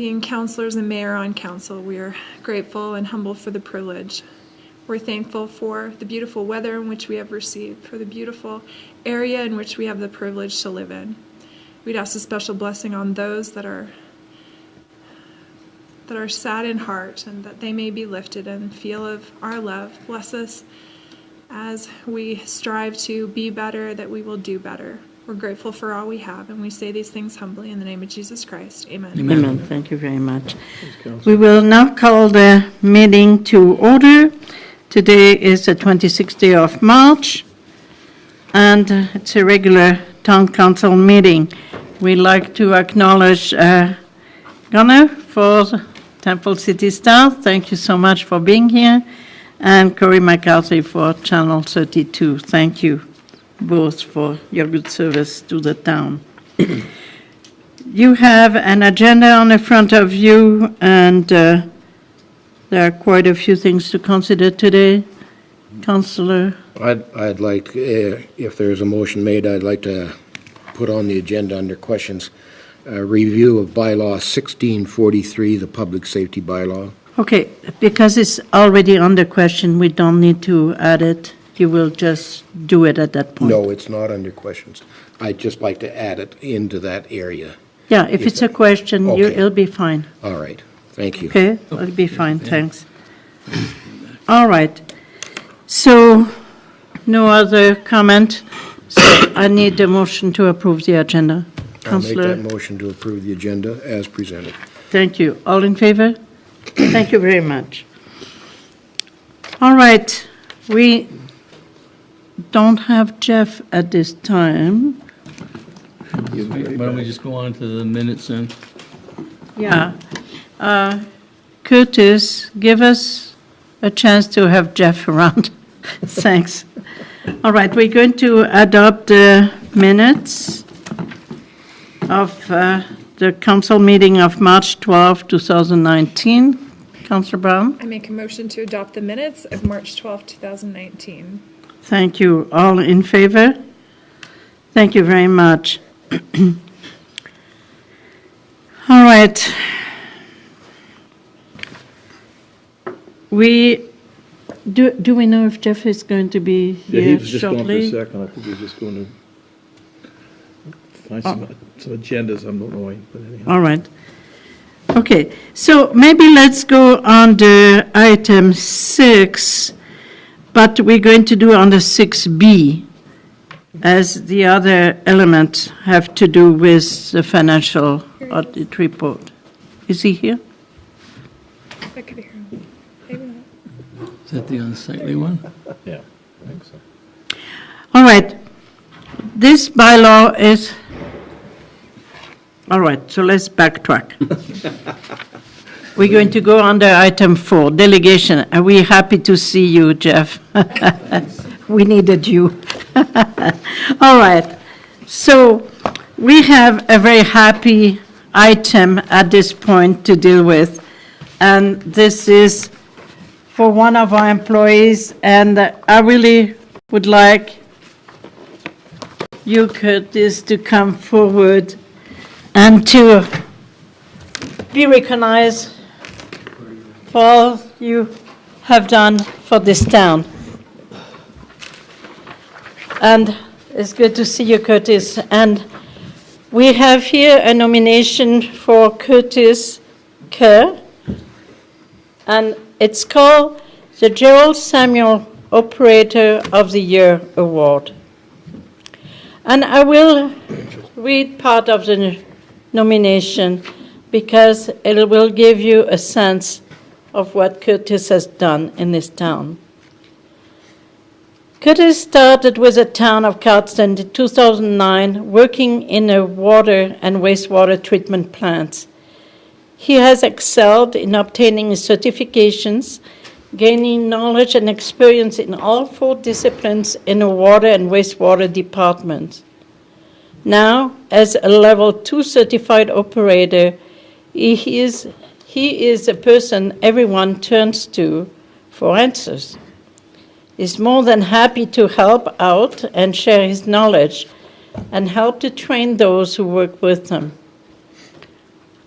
being councillors and mayor on council, we are grateful and humble for the privilege. We're thankful for the beautiful weather in which we have received, for the beautiful area in which we have the privilege to live in. We'd ask a special blessing on those that are sad in heart, and that they may be lifted and feel of our love. Bless us as we strive to be better, that we will do better. We're grateful for all we have, and we say these things humbly in the name of Jesus Christ. Amen. Amen. Thank you very much. We will now call the meeting to order. Today is the 26th day of March, and it's a regular town council meeting. We'd like to acknowledge Gunnar for Temple City Star. Thank you so much for being here. And Corey McCarthy for Channel 32. Thank you both for your good service to the town. You have an agenda on the front of you, and there are quite a few things to consider today. Councillor? I'd like, if there's a motion made, I'd like to put on the agenda under questions, review of bylaw 1643, the public safety bylaw. Okay, because it's already under question, we don't need to add it. You will just do it at that point. No, it's not under questions. I'd just like to add it into that area. Yeah, if it's a question, Okay. it'll be fine. All right, thank you. Okay, it'll be fine, thanks. All right, so no other comment, so I need a motion to approve the agenda. I'll make Councillor, that motion to approve the agenda as presented. thank you. All in favor? Thank you very much. All right, we don't have Jeff at this time. Why don't we just go on to the minutes then? Yeah. Curtis, give us a chance to have Jeff around. Thanks. All right, we're going to adopt the minutes of the council meeting of March 12, 2019. Councillor Brown? I make a motion to adopt the minutes of March 12, 2019. Thank you. All in favor? Thank you very much. All right. Do we know if Jeff is going to be Yeah, he here was just going for a shortly? second. I think he was just going to find some agendas. I'm not knowing, but anyhow. All right. Okay, so maybe let's go on the item 6, but we're going to do on the 6B, as the other elements have to do with the financial audit report. Is he here? I could hear him. Maybe not. Is that the unsightly one? Yeah, I think so. All right. This bylaw is... All right, so let's backtrack. We're going to go under item 4, delegation. Are we happy to see you, Jeff? We needed you. All right. So we have a very happy item at this point to deal with, and this is for one of our employees, and I really would like you, Curtis, to come forward and to be recognized for all you have done for this town. And it's good to see you, Curtis. And we have here a nomination for Curtis Kerr, and it's called the Gerald Samuel Operator of the Year Award. And I will read part of the nomination because it will give you a sense of what Curtis has done in this town. Curtis started with the town of Cardston in 2009, working in a water and wastewater treatment plants. He has excelled in obtaining certifications, gaining knowledge and experience in all 4 disciplines in the water and wastewater department. Now, as a level 2 certified operator, he is a person everyone turns to for answers. He's more than happy to help out and share his knowledge and help to train those who work with him.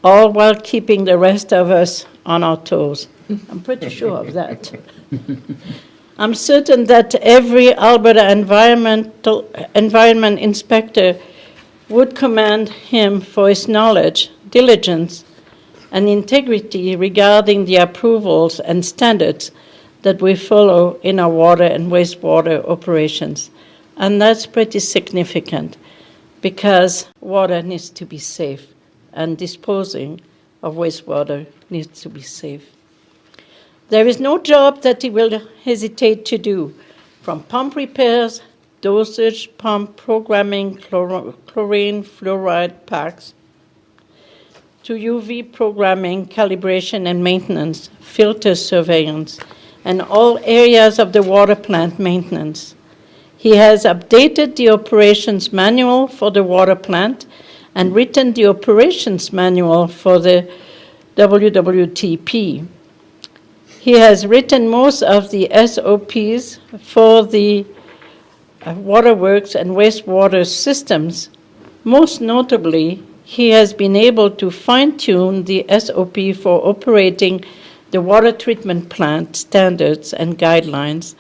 all while keeping the rest of us on our toes. I'm pretty sure of that. I'm certain that every Alberta environment inspector would commend him for his knowledge, diligence, and integrity regarding the approvals and standards that we follow in our water and wastewater operations. And that's pretty significant because water needs to be safe and disposing of wastewater needs to be safe. There is no job that he will hesitate to do, from pump repairs, dosage, pump programming, chlorine, fluoride packs, to UV programming, calibration and maintenance, filter surveillance, and all areas of the water plant maintenance. He has updated the operations manual for the water plant and written the operations manual for the WWTP. He has written most of the SOPs for the waterworks and wastewater systems. Most notably, he has been able to fine-tune the SOP for operating the water treatment plant standards and guidelines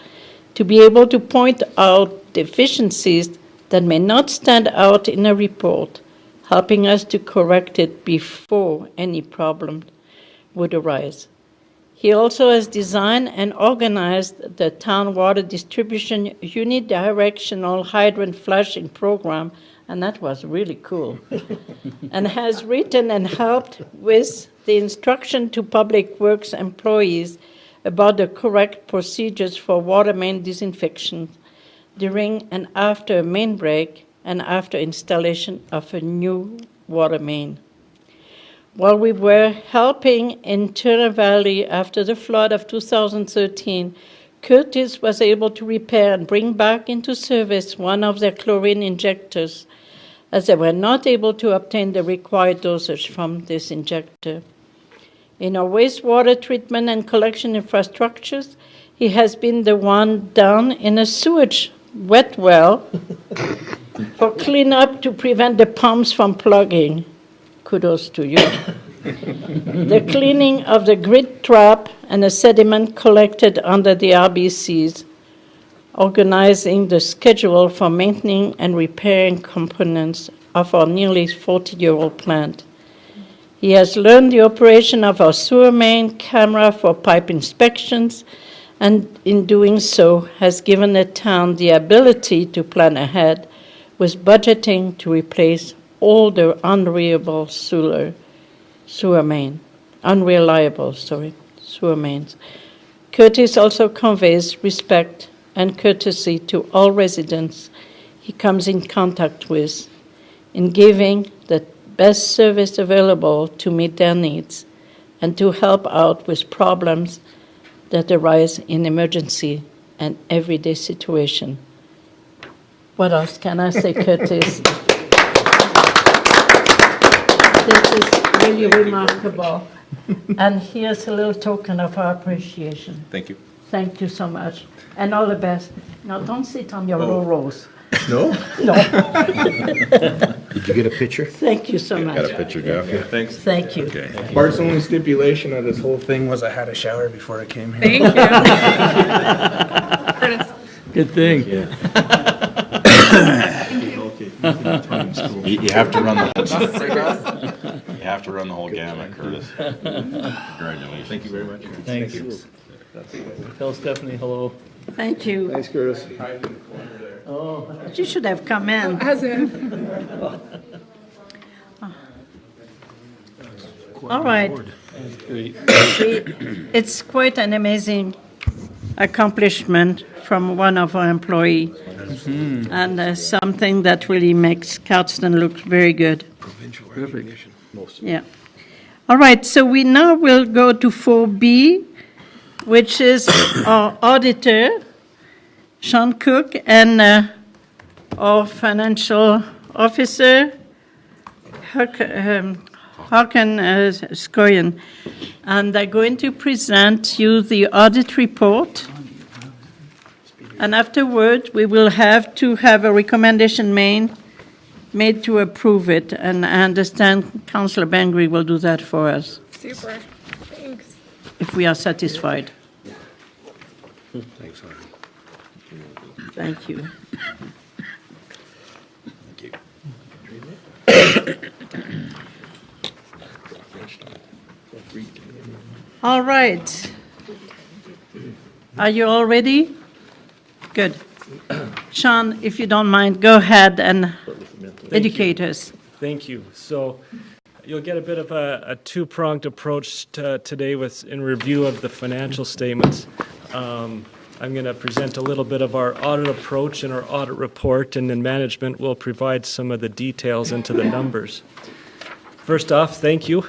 to be able to point out deficiencies that may not stand out in a report, helping us to correct it before any problem would arise. He also has designed and organized the town water distribution unidirectional hydrant flushing program, and that was really cool, and has written and helped with the instruction to public works employees about the correct procedures for water main disinfection during and after a main break and after installation of a new water main. While we were helping in Turner Valley after the flood of 2013, Curtis was able to repair and bring back into service one of their chlorine injectors, as they were not able to obtain the required dosage from this injector. In our wastewater treatment and collection infrastructures, he has been the one down in a sewage wet well for cleanup to prevent the pumps from plugging. Kudos to you. The cleaning of the grit trap and the sediment collected under the RBCs, organizing the schedule for maintaining and repairing components of our nearly 40-year-old plant. He has learned the operation of our sewer main, camera for pipe inspections, and in doing so has given the town the ability to plan ahead with budgeting to replace all the unreliable sewer mains. Curtis also conveys respect and courtesy to all residents he comes in contact with in giving the best service available to meet their needs and to help out with problems that arise in emergency and everyday situation. What else can I say, Curtis? This is really remarkable. And here's a little token of our appreciation. Thank you. Thank you so much. And all the best. Now, don't sit on your laurels. No? No. Did you get a picture? Thank you so much. Got a picture, Jeff? Yeah. Thanks. Thank you. Okay. Bart's only stipulation of this whole thing was I had a shower before I came here. Thank you. Curtis. Good thing. You have to run the you have to run the whole gamut, Curtis. Congratulations. Thank you very much. Thanks. Tell Stephanie hello. Thank you. Thanks, Curtis. Oh, You should have come in. As in, All right. that's great. It's quite an amazing accomplishment from one of our employees. And something that really makes Cardston look very good. Provincial recognition. Yeah. All right, so we now will go to 4B, which is our auditor, Sean Cook, and our financial officer, Håkan Skoyen. And they're going to present you the audit report. And afterward, we will have to have a recommendation made made to approve it, and I understand Councillor Bengry will do that for us Super. Thanks. if we are satisfied. Thanks, Harvey. Thank you. All right. Are you all ready? Good. Sean, if you don't mind, go ahead and educate us. Thank you. So you'll get a bit of a two-pronged approach today in review of the financial statements. I'm going to present a little bit of our audit approach and our audit report, and then management will provide some of the details into the numbers. First off, thank you.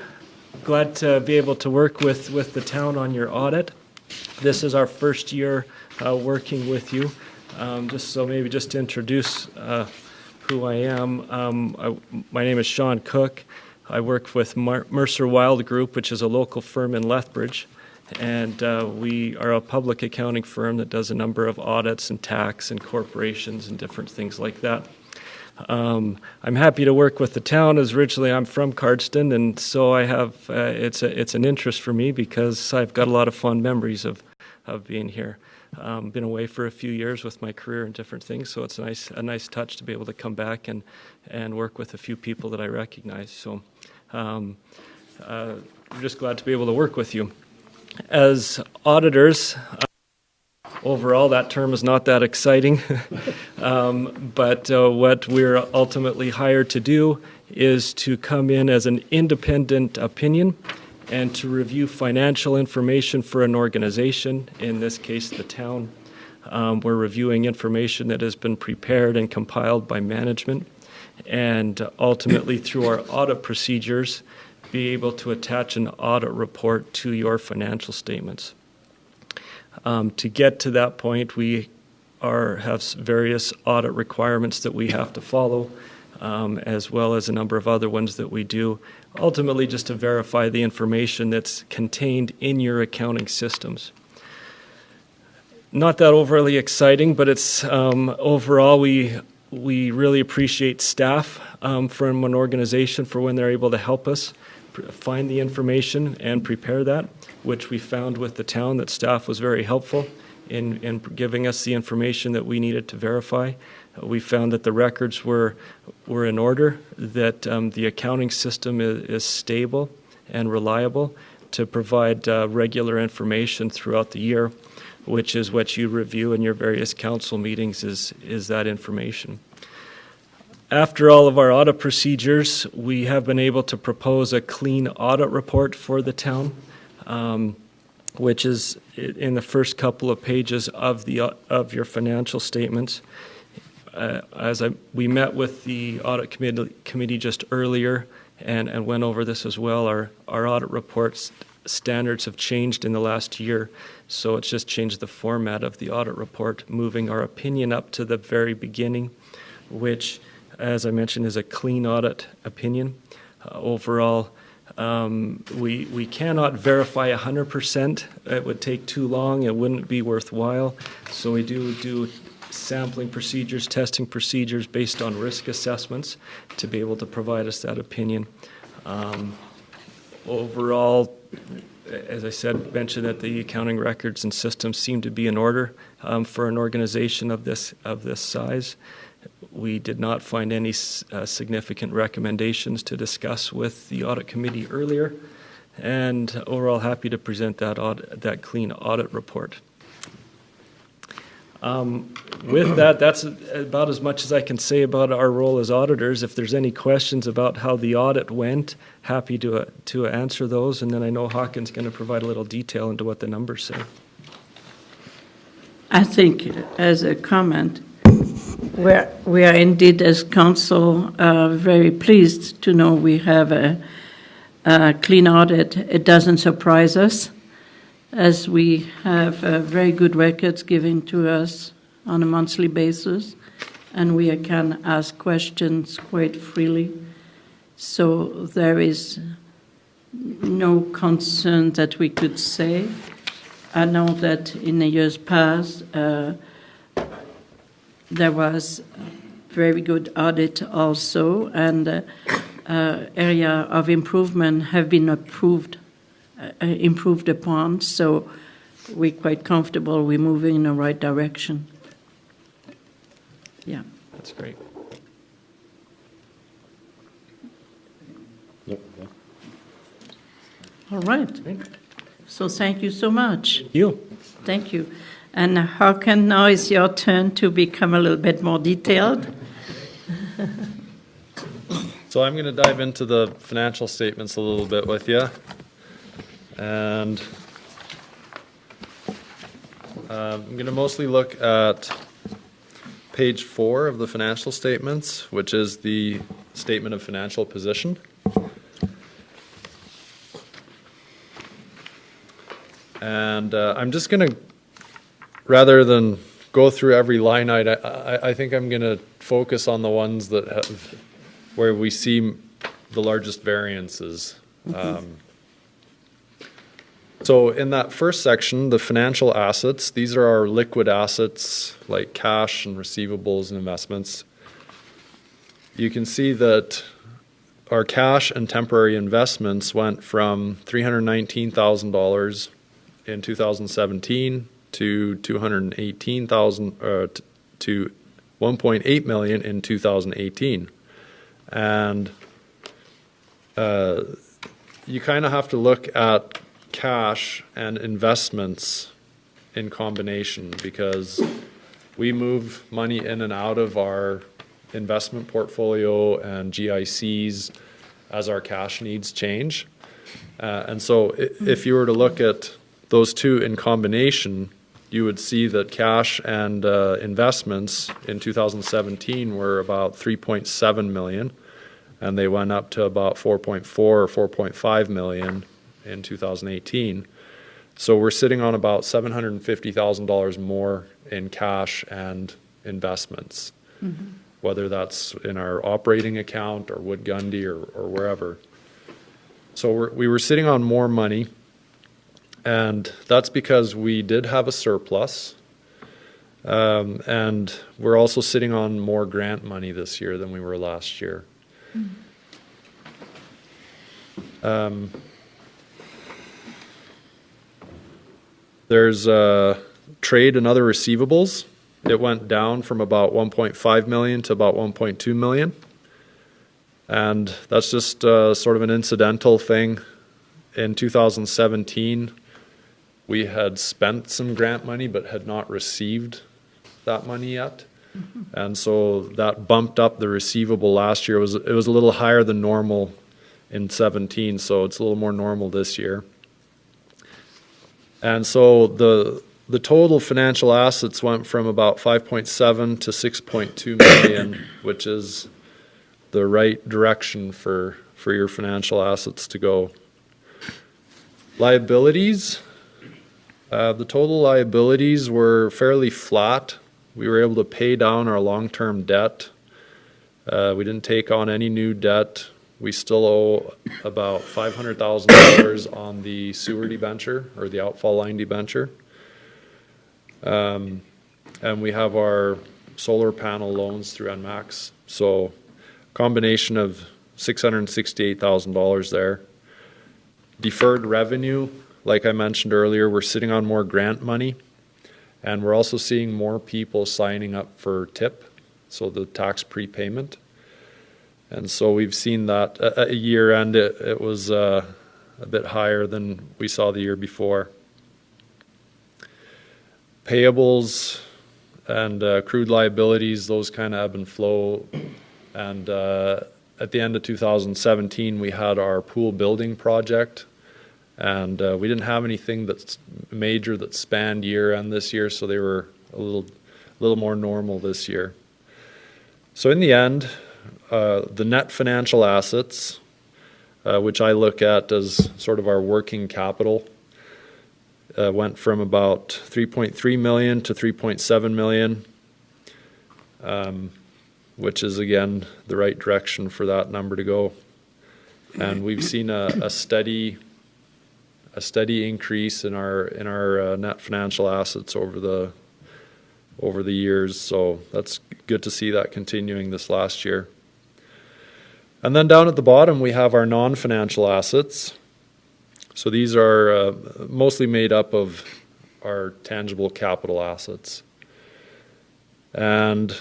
Glad to be able to work with the town on your audit. This is our first year working with you. Just to introduce who I am. My name is Sean Cook. I work with Mercer Wild Group, which is a local firm in Lethbridge. And we are a public accounting firm that does a number of audits and tax and corporations and different things like that. I'm happy to work with the town, as originally I'm from Cardston, and so I have it's an interest for me because I've got a lot of fond memories of being here. Been away for a few years with my career and different things, so it's a nice touch to be able to come back and work with a few people that I recognize. So I'm just glad to be able to work with you. As auditors, overall, that term is not that exciting, but what we're ultimately hired to do is to come in as an independent opinion and to review financial information for an organization, in this case the town. We're reviewing information that has been prepared and compiled by management, and ultimately through our audit procedures, be able to attach an audit report to your financial statements. To get to that point, we have various audit requirements that we have to follow, as well as a number of other ones that we do, ultimately just to verify the information that's contained in your accounting systems. Not that overly exciting, but it's overall we really appreciate staff from an organization for when they're able to help us find the information and prepare that, which we found with the town that staff was very helpful in giving us the information that we needed to verify. We found that the records were in order, that the accounting system is stable and reliable to provide regular information throughout the year, which is what you review in your various council meetings is that information. After all of our audit procedures, we have been able to propose a clean audit report for the town, which is in the first couple of pages of your financial statements. We met with the audit committee just earlier and went over this as well. Our audit reports standards have changed in the last year, so it's just changed the format of the audit report, moving our opinion up to the very beginning, which, as I mentioned, is a clean audit opinion. Overall, we cannot verify 100%. It would take too long. It wouldn't be worthwhile. So we do sampling procedures, testing procedures based on risk assessments to be able to provide us that opinion. Overall, as I said, mentioned that the accounting records and systems seem to be in order for an organization of this size. We did not find any significant recommendations to discuss with the audit committee earlier, and overall happy to present that clean audit report. With that, that's about as much as I can say about our role as auditors. If there's any questions about how the audit went, happy to answer those, and then I know Hawken's going to provide a little detail into what the numbers say. I think, as a comment, we are indeed, as council, very pleased to know we have a clean audit. It doesn't surprise us, as we have very good records given to us on a monthly basis, and we can ask questions quite freely. So there is no concern that we could say. I know that in the years past, there was very good audit also, and area of improvement have been improved upon, so we're quite comfortable we're moving in the right direction. Yeah. That's great. All right. So thank you so much. You. Thank you. And Håkan, now it's your turn to become a little bit more detailed. So I'm going to dive into the financial statements a little bit with you. And I'm going to mostly look at page 4 of the financial statements, which is the statement of financial position. And I'm just going to, rather than go through every line item, I think I'm going to focus on the ones that have, where we see the largest variances. So in that first section, the financial assets, these are our liquid assets like cash and receivables and investments. You can see that our cash and temporary investments went from $319,000 in 2017 to $218,000 to $1.8 million in 2018. And you kind of have to look at cash and investments in combination, because we move money in and out of our investment portfolio and GICs as our cash needs change. And so if you were to look at those two in combination, you would see that cash and investments in 2017 were about $3.7 million, and they went up to about 4.4 or 4.5 million in 2018. So we're sitting on about $750,000 more in cash and investments, whether that's in our operating account or Wood Gundy or wherever. So we were sitting on more money, and that's because we did have a surplus, and we're also sitting on more grant money this year than we were last year. There's trade and other receivables. It went down from about 1.5 million to about 1.2 million. And that's just sort of an incidental thing. In 2017, we had spent some grant money but had not received that money yet. And so that bumped up the receivable last year. It was a little higher than normal in 17, so it's a little more normal this year. And so the total financial assets went from about 5.7 to 6.2 million, which is the right direction for your financial assets to go. Liabilities, the total liabilities were fairly flat. We were able to pay down our long-term debt. We didn't take on any new debt. We still owe about $500,000 on the sewer debenture, or the outfall line debenture. And we have our solar panel loans through NMAX. So combination of $668,000 there. Deferred revenue, like I mentioned earlier, we're sitting on more grant money, and we're also seeing more people signing up for TIP, so the tax prepayment. And so we've seen that at year end, it was a bit higher than we saw the year before. Payables and accrued liabilities, those kind of ebb and flow. And at the end of 2017, we had our pool building project, and we didn't have anything that's major that spanned year end this year, so they were a little more normal this year. So in the end, the net financial assets, which I look at as sort of our working capital, went from about 3.3 million to 3.7 million, which is again the right direction for that number to go. And we've seen a steady increase in our net financial assets over over the years, so that's good to see that continuing this last year. And then down at the bottom, we have our non-financial assets. So these are mostly made up of our tangible capital assets. And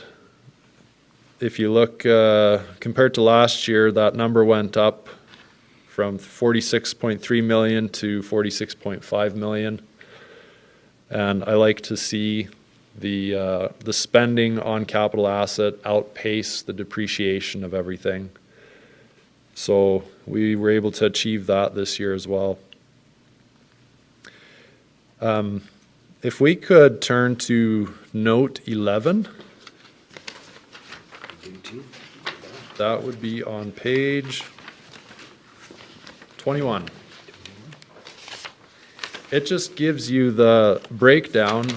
if you look compared to last year, that number went up from 46.3 million to 46.5 million. And I like to see the spending on capital asset outpace the depreciation of everything. So we were able to achieve that this year as well. If we could turn to note 11, that would be on page 21. It just gives you the breakdown,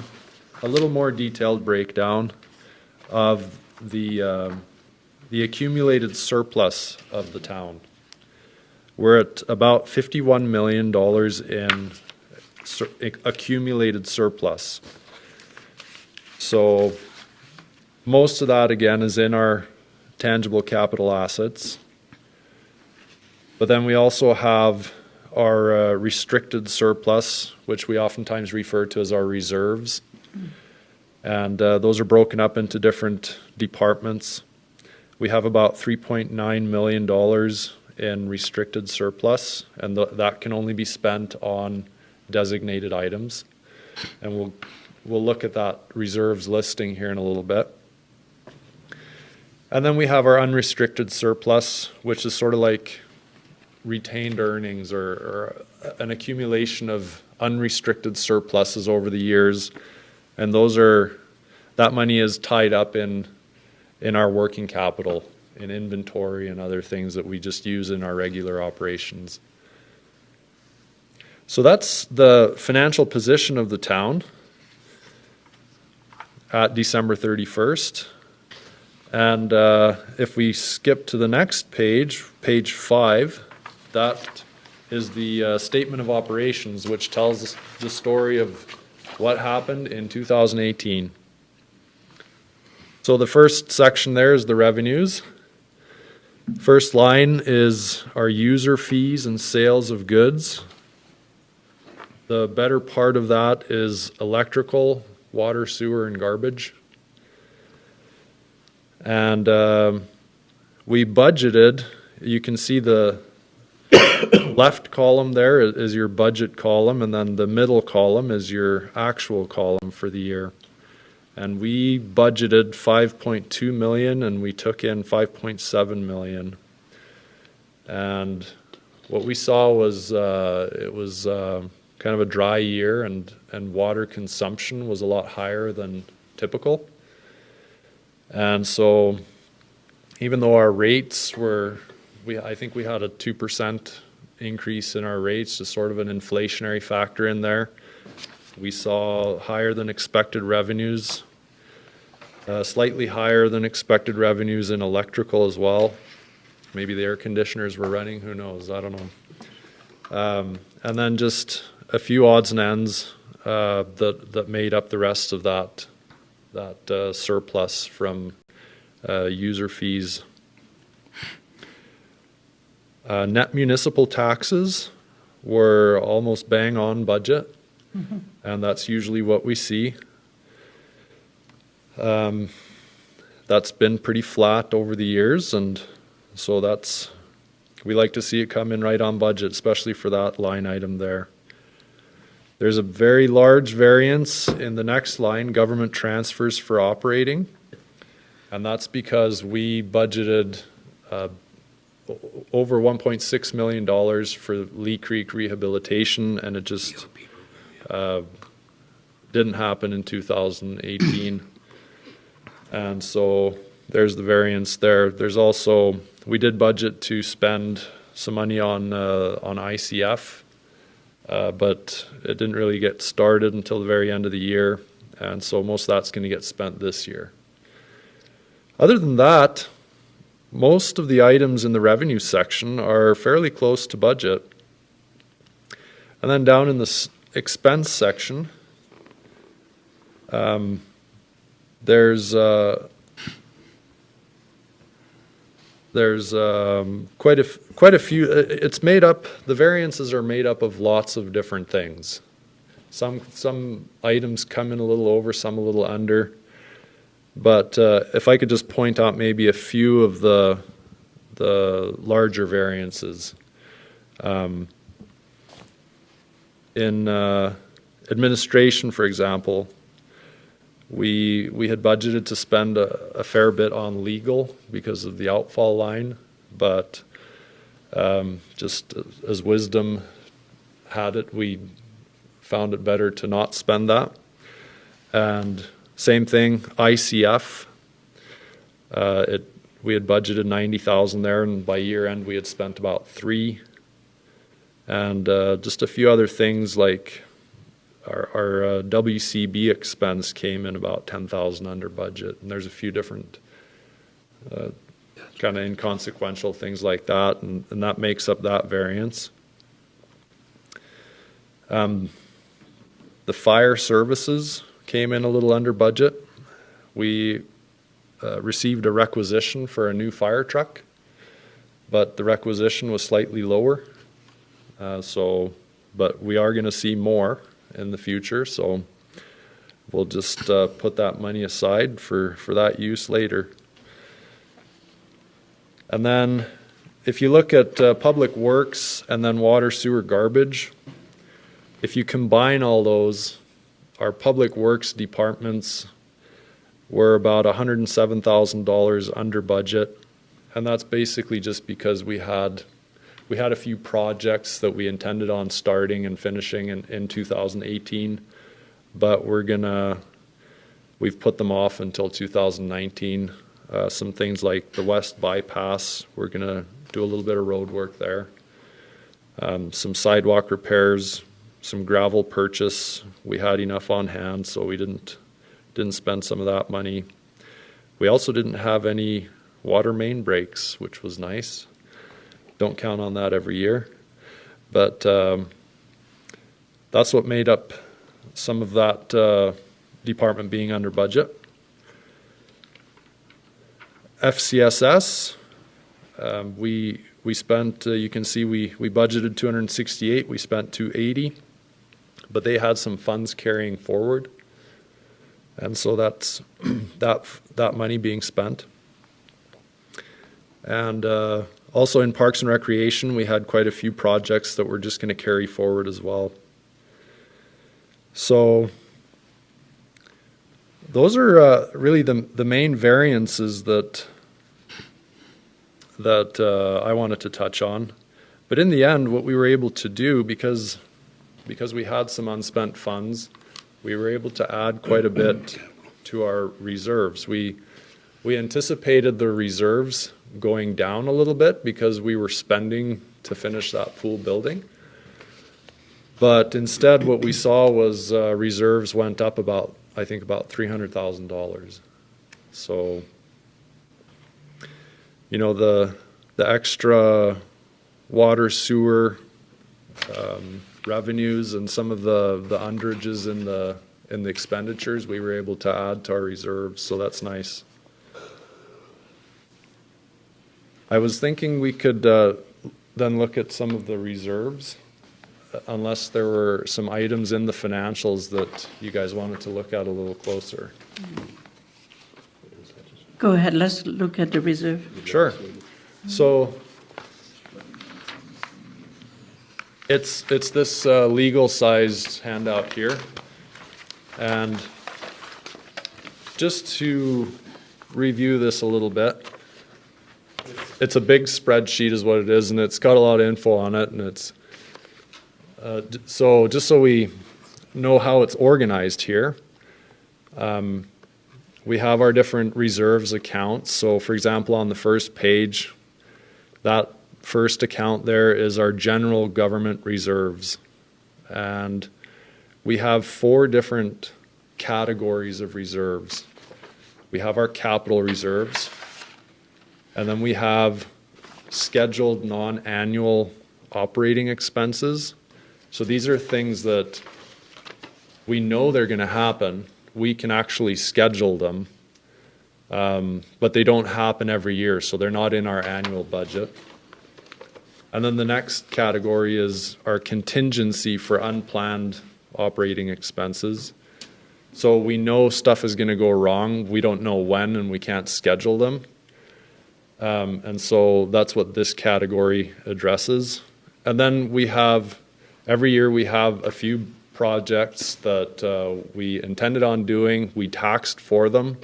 a little more detailed breakdown of the accumulated surplus of the town. We're at about $51 million in accumulated surplus. So most of that, again, is in our tangible capital assets. But then we also have our restricted surplus, which we oftentimes refer to as our reserves. And those are broken up into different departments. We have about $3.9 million in restricted surplus, and that can only be spent on designated items. And we'll look at that reserves listing here in a little bit. And then we have our unrestricted surplus, which is sort of like retained earnings or an accumulation of unrestricted surpluses over the years. And that money is tied up in our working capital, in inventory and other things that we just use in our regular operations. So that's the financial position of the town at December 31st. And if we skip to the next page, page 5, that is the statement of operations, which tells the story of what happened in 2018. So the first section there is the revenues. First line is our user fees and sales of goods. The better part of that is electrical, water, sewer, and garbage. And we budgeted, you can see the left column there is your budget column, and then the middle column is your actual column for the year. And we budgeted 5.2 million and we took in 5.7 million. And what we saw was it was kind of a dry year, and water consumption was a lot higher than typical. And so even though our rates were, I think we had a 2% increase in our rates, just sort of an inflationary factor in there. We saw higher than expected revenues, slightly higher than expected revenues in electrical as well. Maybe the air conditioners were running, who knows, I don't know. And then just a few odds and ends that made up the rest of that surplus from user fees. Net municipal taxes were almost bang on budget, and that's usually what we see. That's been pretty flat over the years, and so we like to see it come in right on budget, especially for that line item there. There's a very large variance in the next line, government transfers for operating, and that's because we budgeted over $1.6 million for Lee Creek rehabilitation, and it just didn't happen in 2018. And so there's the variance there. There's also, we did budget to spend some money on ICF, but it didn't really get started until the very end of the year, and so most of that's going to get spent this year. Other than that, most of the items in the revenue section are fairly close to budget. And then down in the expense section, There's quite a few. It's made up. The variances are made up of lots of different things. Some items come in a little over, some a little under. But if I could just point out maybe a few of the larger variances. In administration, for example, we had budgeted to spend a fair bit on legal because of the outfall line, but just as wisdom had it, we found it better to not spend that. And same thing, ICF. We had budgeted $90,000 there, and by year end we had spent about $3,000. And just a few other things like our WCB expense came in about $10,000 under budget, and there's a few different kind of inconsequential things like that, and that makes up that variance. The fire services came in a little under budget. We received a requisition for a new fire truck, but the requisition was slightly lower. But we are going to see more in the future, so we'll just put that money aside for that use later. And then if you look at public works and then water, sewer, garbage, if you combine all those, our public works departments were about $107,000 under budget, and that's basically just because we had a few projects that we intended on starting and finishing in 2018, but we've put them off until 2019. Some things like the West Bypass, we're gonna do a little bit of road work there. Some sidewalk repairs, some gravel purchase. We had enough on hand, so we didn't spend some of that money. We also didn't have any water main breaks, which was nice. Don't count on that every year. But that's what made up some of that department being under budget. FCSS, we spent, you can see we budgeted 268, we spent 280, but they had some funds carrying forward. And so that's that money being spent. And also in Parks and Recreation, we had quite a few projects that we're just going to carry forward as well. So those are really the main variances that I wanted to touch on. But in the end, what we were able to do, because we had some unspent funds, we were able to add quite a bit to our reserves. We anticipated the reserves going down a little bit because we were spending to finish that pool building. But instead what we saw was reserves went up about $300,000. So, you know, the extra water, sewer revenues and some of the underages in the expenditures we were able to add to our reserves, so that's nice. I was thinking we could then look at some of the reserves, unless there were some items in the financials that you guys wanted to look at a little closer. Go ahead, let's look at the reserve. Sure. So it's this legal-sized handout here, and just to review this a little bit, it's a big spreadsheet is what it is, and it's got a lot of info on it, and it's so just so we know how it's organized here, we have our different reserves accounts. So for example, on the first page, that first account there is our general government reserves, and we have 4 different categories of reserves. We have our capital reserves, and then we have scheduled non-annual operating expenses. So these are things that we know they're going to happen. We can actually schedule them, but they don't happen every year, so they're not in our annual budget. And then the next category is our contingency for unplanned operating expenses. So we know stuff is going to go wrong. We don't know when, and we can't schedule them. And so that's what this category addresses. And then we have, every year we have a few projects that we intended on doing. We taxed for them.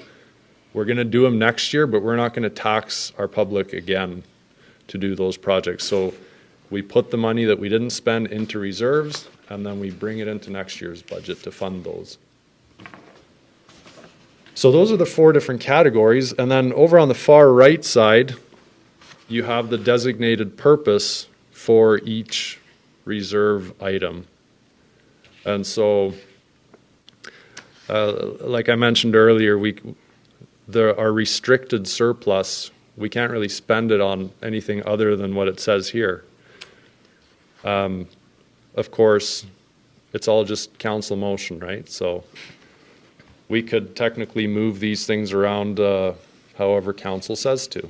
We're going to do them next year, but we're not going to tax our public again to do those projects. So we put the money that we didn't spend into reserves, and then we bring it into next year's budget to fund those. So those are the 4 different categories. And then over on the far right side, you have the designated purpose for each reserve item. And so, like I mentioned earlier, our restricted surplus, we can't really spend it on anything other than what it says here. Of course, it's all just council motion, right? So we could technically move these things around however council says to.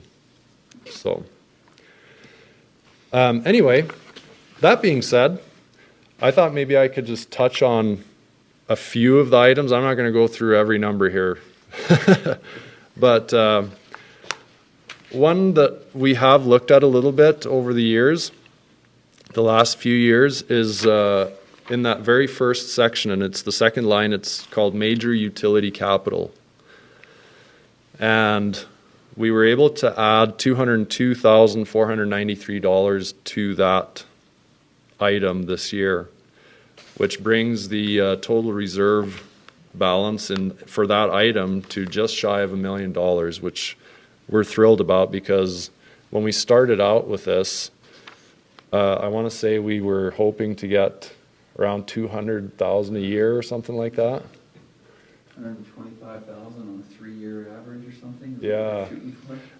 So anyway, that being said, I thought maybe I could just touch on a few of the items. I'm not going to go through every number here. But one that we have looked at a little bit over the years, the last few years, is in that very first section, and it's the second line. It's called Major Utility Capital. And we were able to add $202,493 to that item this year, which brings the total reserve balance for that item to just shy of $1 million, which we're thrilled about, because when we started out with this, I want to say we were hoping to get around $200,000 a year or something like that. 125,000 on a 3-year average or something? Yeah.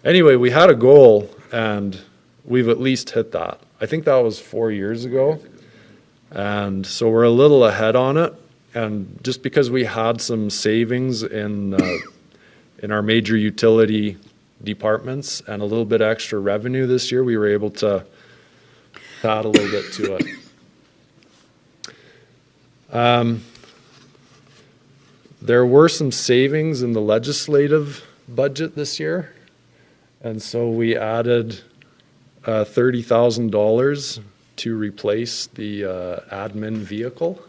Anyway, we had a goal, and we've at least hit that. I think that was 4 years ago. And so we're a little ahead on it. And just because we had some savings in our major utility departments and a little bit extra revenue this year, we were able to add a little bit to it. There were some savings in the legislative budget this year, and so we added $30,000 to replace the admin vehicle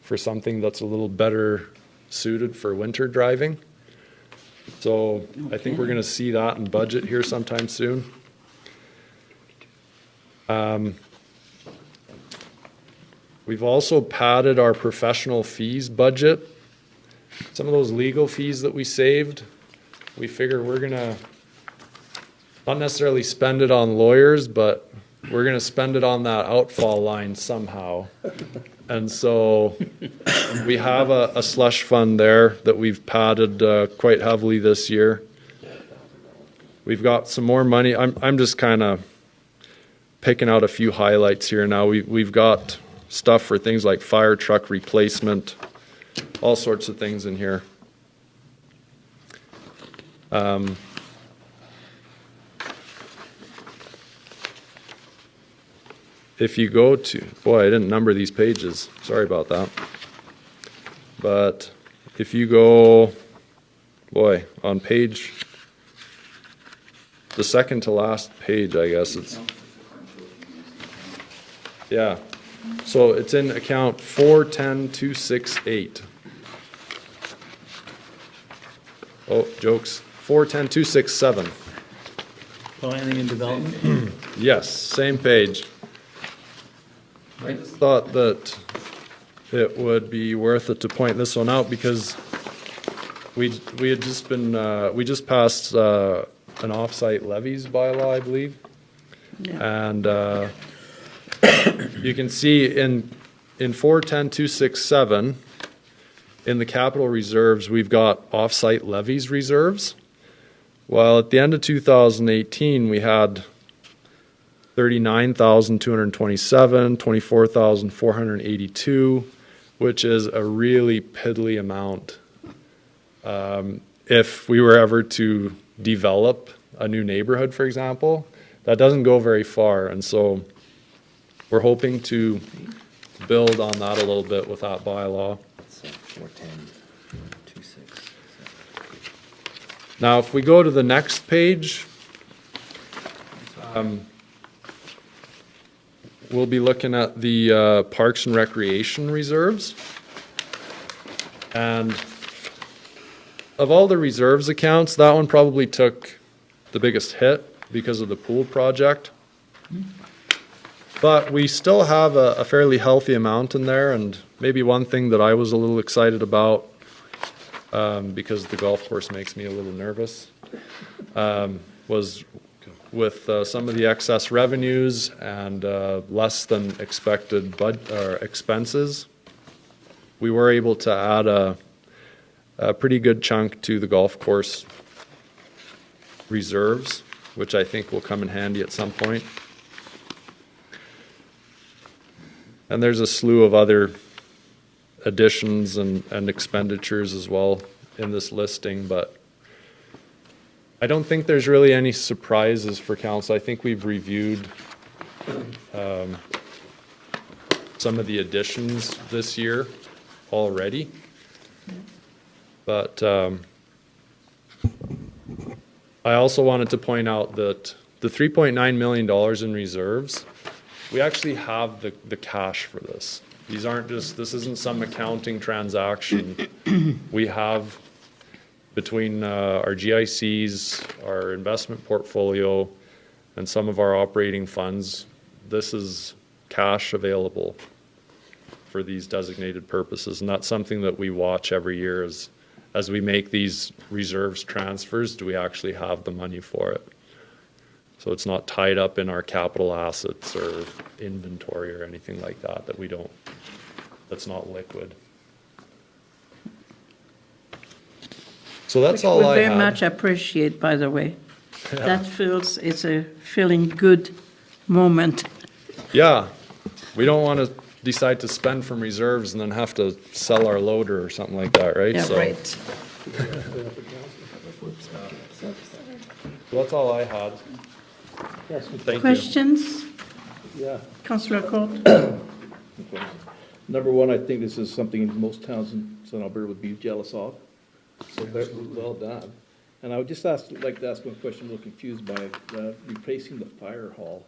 for something that's a little better suited for winter driving. So I think we're going to see that in budget here sometime soon. We've also padded our professional fees budget. Some of those legal fees that we saved, we figure we're going to not necessarily spend it on lawyers, but we're going to spend it on that outfall line somehow. And so we have a slush fund there that we've padded quite heavily this year. We've got some more money. I'm just kind of picking out a few highlights here now. We've got stuff for things like fire truck replacement, all sorts of things in here. If you go to, boy, I didn't number these pages. Sorry about that. But if you go, boy, on page, the second to last page, I guess it's, yeah. So it's in account 410268. Oh, jokes. 410267. Planning and development? Yes, same page. I just thought that it would be worth it to point this one out because we had just been we just passed an off-site levies bylaw, I believe, and you can see in 410267 in the capital reserves we've got off-site levies reserves. Well, at the end of 2018 we had 39,227, 24,482, which is a really piddly amount. if we were ever to develop a new neighborhood, for example, that doesn't go very far. And so we're hoping to build on that a little bit with that bylaw. So 410.26. Now, if we go to the next page, we'll be looking at the Parks and Recreation reserves. And of all the reserves accounts, that one probably took the biggest hit because of the pool project. But we still have a fairly healthy amount in there, and maybe one thing that I was a little excited about, because the golf course makes me a little nervous, was with some of the excess revenues and less than expected expenses, we were able to add a pretty good chunk to the golf course reserves, which I think will come in handy at some point. And there's a slew of other additions and expenditures as well in this listing, but I don't think there's really any surprises for council. I think we've reviewed some of the additions this year already, but I also wanted to point out that the $3.9 million in reserves, we actually have the cash for this. These aren't just, this isn't some accounting transaction. We have, between our GICs, our investment portfolio, and some of our operating funds, this is cash available for these designated purposes. And that's something that we watch every year as we make these reserves transfers, do we actually have the money for it? So it's not tied up in our capital assets or inventory or anything like that, that's not liquid. So that's all I We had. very much appreciate, by the way. That feels, it's a feeling good moment. Yeah, we don't want to decide to spend from reserves and then have to sell our loader or something like that, right? Yeah, So right. that's all I had. Thank you. Questions? Yeah. Councillor Court? Okay. Number one, I think this is something most towns in Southern Alberta would be jealous of. So well done. And I would just like to ask one question I'm a little confused by, replacing the fire hall.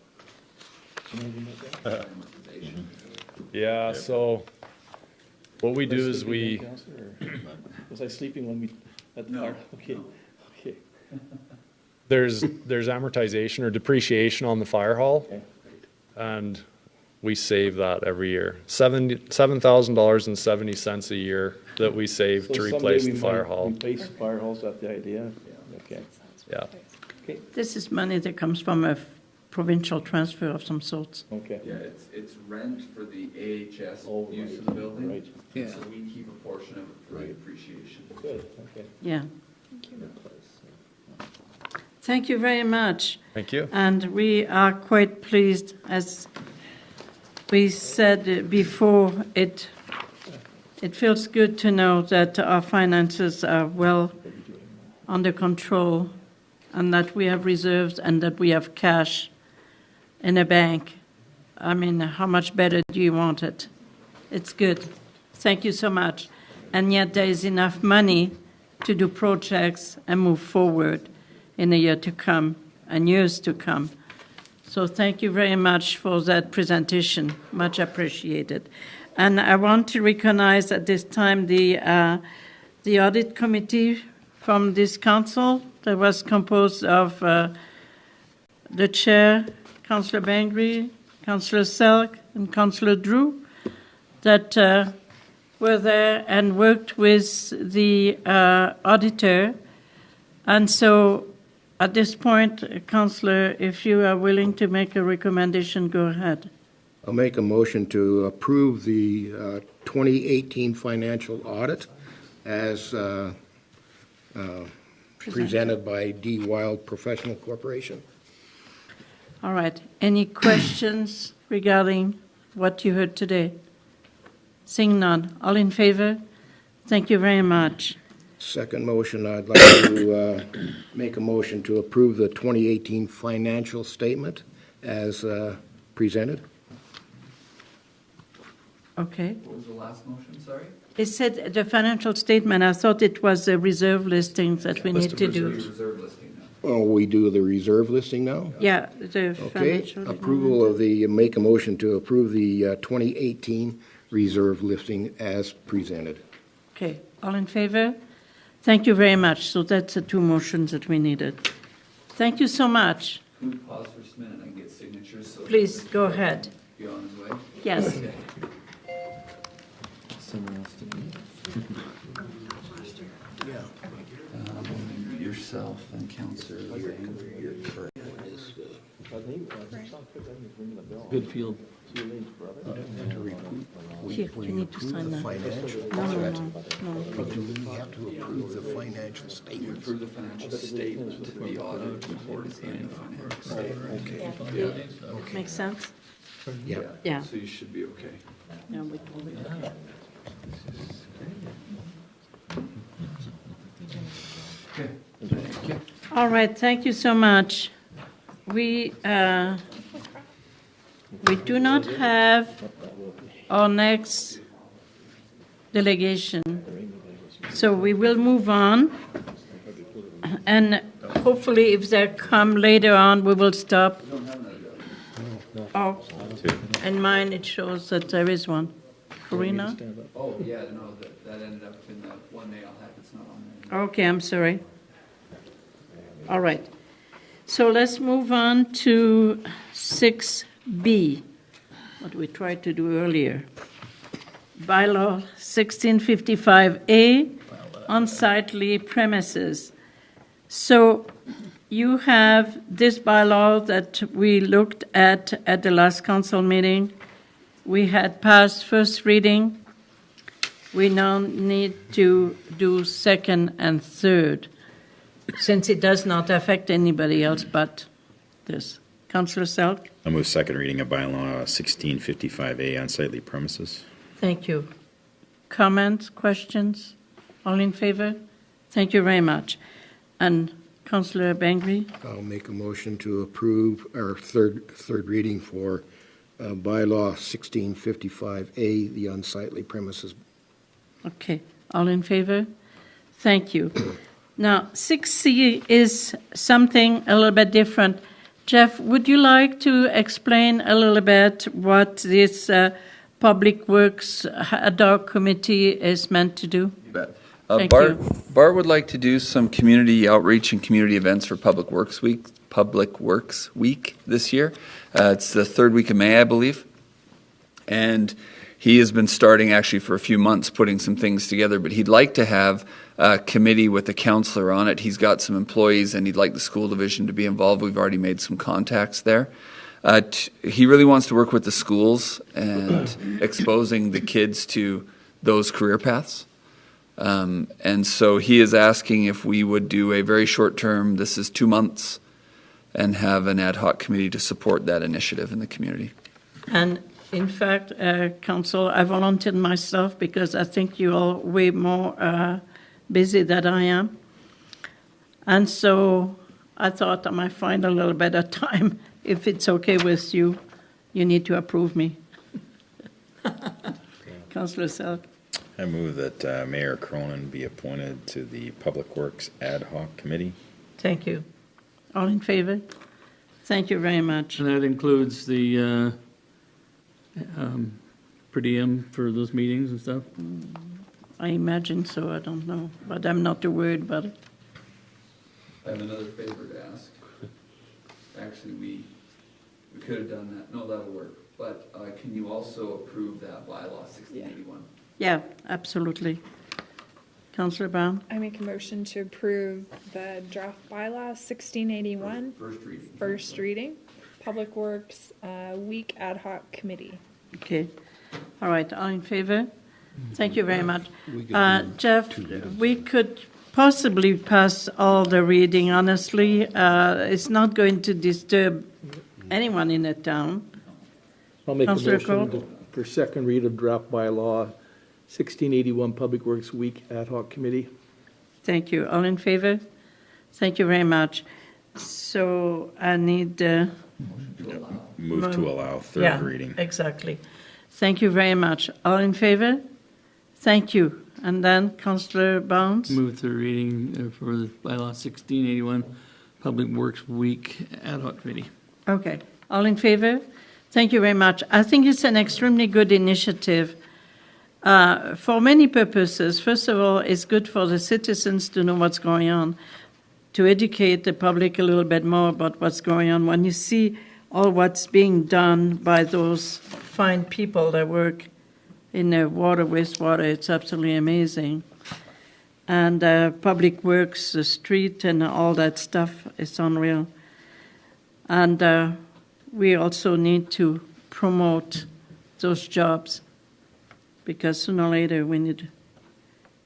You know anything about that? Yeah, so what we do is we, Councillor, or was I sleeping when we, at the fire? Okay, okay. there's amortization or depreciation on the fire hall, Okay. and we save that every year. $7,000.70 a year that we save So to someday replace we the fire might hall. Replace fire halls, that's the idea? Okay. Yeah. Okay, This is money that comes from a provincial transfer of some sort. okay. Yeah, it's rent for the AHS Oh, use right, of the building. right. So we keep a portion of it for the depreciation. Good, okay. Yeah. Thank you very much. Thank you. And we are quite pleased, as we said before, it feels good to know that our finances are well under control and that we have reserves and that we have cash in a bank. I mean, how much better do you want it? It's good. Thank you so much. And yet there is enough money to do projects and move forward in the year to come and years to come. So thank you very much for that presentation. Much appreciated. And I want to recognize at this time the audit committee from this council that was composed of the chair, Councillor Bengry, Councillor Selk, and Councillor Drew, that were there and worked with the auditor. And so at this point, Councillor, if you are willing to make a recommendation, go ahead. I'll make a motion to approve the 2018 financial audit as presented by D. Wild Professional Corporation. All right. Any questions regarding what you heard today? Seeing none. All in favor? Thank you very much. Second motion, I'd like to make a motion to approve the 2018 financial statement as presented. Okay. What was the last motion, sorry? It said the financial statement, I thought it was the reserve listings that we need to The do. reserve listing now. Oh, we do the reserve listing now? Yeah, the Okay, financial. approval of make a motion to approve the 2018 reserve listing as presented. Okay, all in favor? Thank you very much. So that's the two motions that we needed. Thank you so much. Can we pause for just a minute and get signatures? So Please, go ahead. Be on his way? Yes. Yourself and Councillor Bengry. Good field. Here, you need to sign that. Financial, No. do we have to approve the financial statements? Approve the financial statement, the audit report is in the financial statement. Okay, Makes sense? yeah. Yeah. So you should be okay. Yeah, we told you. All right, thank you so much. We do not have our next delegation, so we will move on. And hopefully, if they come later on, we will stop. Oh, in mine it shows that there is one. Karina? Oh, yeah, no, that ended up in the one mail have, it's not on there. Okay, I'm sorry. All right. So let's move on to 6B, what we tried to do earlier. Bylaw 1655A, unsightly premises. So you have this bylaw that we looked at the last council meeting. We had passed first reading. We now need to do second and third, since it does not affect anybody else but this. Councillor Selk? I move second reading of bylaw 1655A, unsightly premises. Thank you. Comments, questions? All in favor? Thank you very much. And Councillor Bengry? I'll make a motion to approve our third reading for bylaw 1655A, the unsightly premises. Okay. All in favor? Thank you. Now, 6C is something a little bit different. Jeff, would you like to explain a little bit what this Public Works ad hoc committee is meant to do? You bet. Thank Bart, you. Bart would like to do some community outreach and community events for Public Works Week this year. It's the third week of May, I believe. And he has been starting actually for a few months putting some things together, but he'd like to have a committee with a councillor on it. He's got some employees and he'd like the school division to be involved. We've already made some contacts there. He really wants to work with the schools and exposing the kids to those career paths. And so he is asking if we would do a very short term, this is 2 months, and have an ad hoc committee to support that initiative in the community. And in fact, Council, I volunteered myself because I think you are way more busy than I am. And so I thought I might find a little bit of time. If it's okay with you, you need to approve me. Councillor Selk. I move that Mayor Kronen be appointed to the Public Works Ad Hoc Committee. Thank you. All in favor? Thank you very much. And that includes the per diem for those meetings and stuff? I imagine so, I don't know, but I'm not too worried about it. I have another favor to ask. Actually, we could have done that. No, that'll work. But can you also approve that bylaw 1681? Yeah, absolutely. Councillor Brown? I make a motion to approve the draft bylaw 1681, First reading. first reading, Public Works Week Ad Hoc Committee. Okay. All right, all in favor? Thank you very much. We could do Jeff, 2 minutes. we could possibly pass all the reading, honestly. It's not going to disturb anyone in the town. I'll make a Councillor motion Cole? for second read of draft bylaw 1681 Public Works Week Ad Hoc Committee. Thank you. All in favor? Thank you very much. So I need... Move to allow third yeah, reading. Exactly. Thank you very much. All in favor? Thank you. And then Councillor Bounds? Move third reading for the bylaw 1681, Public Works Week ad hoc committee. Okay. All in favor? Thank you very much. I think it's an extremely good initiative for many purposes. First of all, it's good for the citizens to know what's going on, to educate the public a little bit more about what's going on. When you see all what's being done by those fine people that work in the water, wastewater, it's absolutely amazing. And public works, the street and all that stuff is unreal. And we also need to promote those jobs because sooner or later we need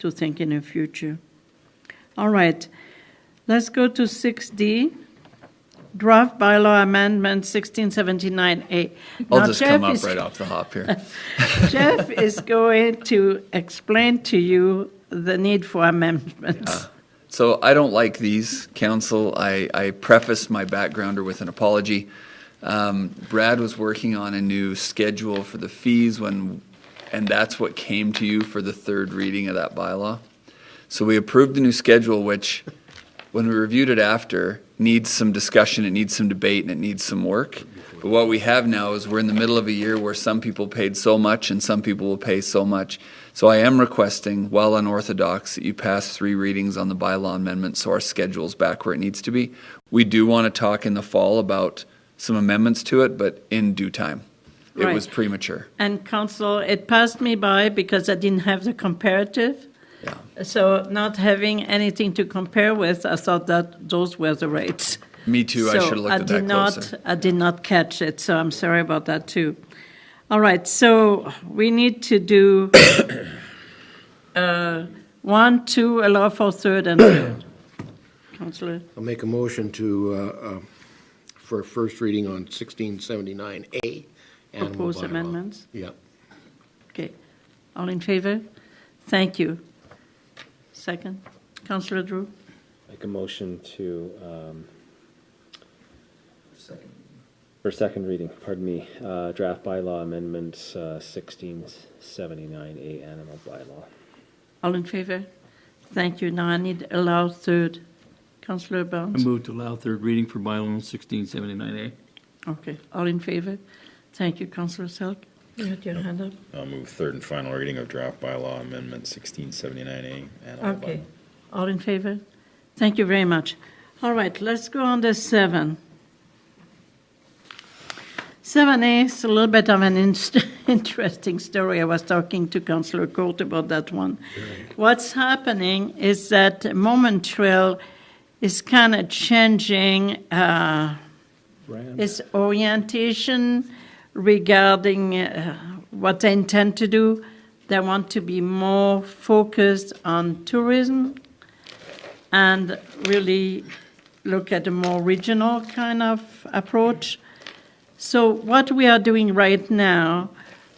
to think in the future. All right, let's go to 6D. Draft bylaw amendment 1679A. I'll Now, just Jeff come up is- right off the hop here. Jeff is going to explain to you the need for amendments. So I don't like these, Council. I prefaced my backgrounder with an apology. Brad was working on a new schedule for the fees and that's what came to you for the third reading of that bylaw. So we approved the new schedule, which, when we reviewed it after, needs some discussion, it needs some debate, and it needs some work. But what we have now is we're in the middle of a year where some people paid so much and some people will pay so much. So I am requesting, while unorthodox, that you pass 3 readings on the bylaw amendment so our schedule's back where it needs to be. We do want to talk in the fall about some amendments to it, but in due time. It Right. was premature. And Council, it passed me by because I didn't have the comparative. Yeah. So not having anything to compare with, I thought that those were the rates. Me too. I So should have looked at that closer. I did not catch it, so I'm sorry about that too. All right, so we need to do 1, 2, allow for third and third. Councillor, I'll make a motion to, for first reading on 1679A. animal propose bylaw. amendments. Yeah. Okay, all in favor? Thank you. Second, Councillor Drew. Make a motion to, for second reading, pardon me, draft bylaw amendments 1679A animal bylaw. All in favor? Thank you. Now I need allow third. Councillor I Bounds. move to allow third reading for bylaw 1679A. Okay, all in favor? Thank you, Councillor Selk. You had your hand up. I'll move third and final reading of draft bylaw amendment 1679A. animal Okay, bylaw. all in favor? Thank you very much. All right, let's go on to 7. 7A is a little bit of an interesting story. I was talking to Councillor Court about that one. What's happening is that Moment Trail is kind of changing its orientation regarding what they intend to do. They want to be more focused on tourism and really look at a more regional kind of approach. So what we are doing right now,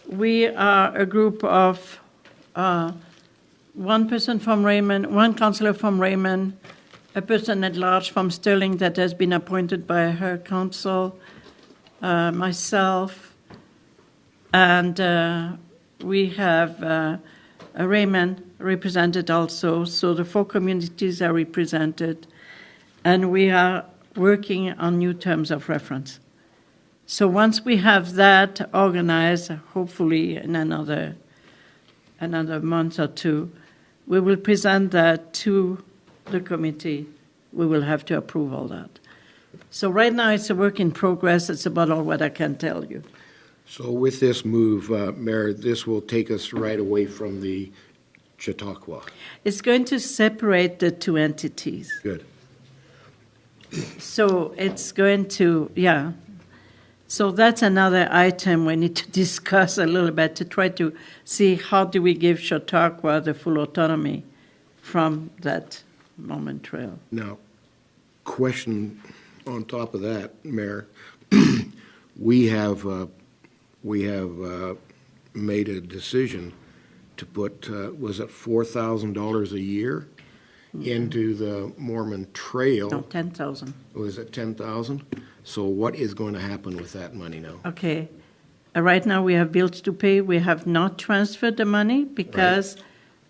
we are a group of one person from Raymond, one councillor from Raymond, a person at large from Stirling that has been appointed by her council, myself, and we have Raymond represented also, so the 4 communities are represented, and we are working on new terms of reference. So once we have that organized, hopefully in another month or 2, we will present that to the committee. We will have to approve all that. So right now it's a work in progress. It's about all what I can tell you. So with this move, Mayor, this will take us right away from the Chautauqua. It's going to separate the 2 entities. Good. So it's going to, yeah. So that's another item we need to discuss a little bit to try to see how do we give Chautauqua the full autonomy from that Moment Trail. Now, question on top of that, Mayor. we have made a decision to put, was it $4,000 a year into the Mormon Trail. No, 10,000. Was it 10,000? So what is going to happen with that money now? Okay. Right now, we have bills to pay. We have not transferred the money because,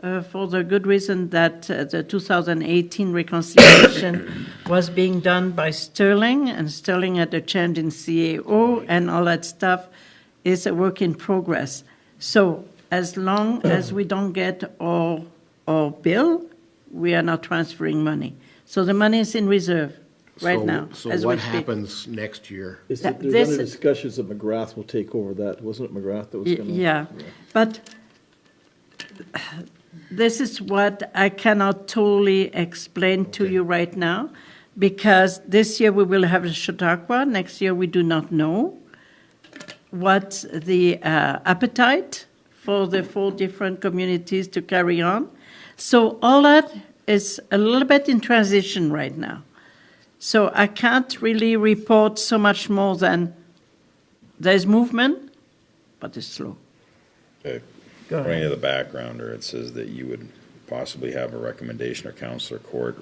for the good reason that the 2018 reconciliation was being done by Sterling, and Sterling had a change in CAO, and all that stuff is a work in progress. So as long as we don't get our bill, we are not transferring money. So the money is in reserve right now. So as what we speak. happens next year? There's This- other discussions that McGrath will take over that. Wasn't it McGrath that was going to? Yeah, but this is what I cannot totally explain to you right now, because this year we will have a Chautauqua. Next year we do not know what the appetite for the 4 different communities to carry on. So all that is a little bit in transition right now. So I can't really report so much more than there's movement, but it's slow. Okay. Go According ahead. to the backgrounder, it says that you would possibly have a recommendation or councillor court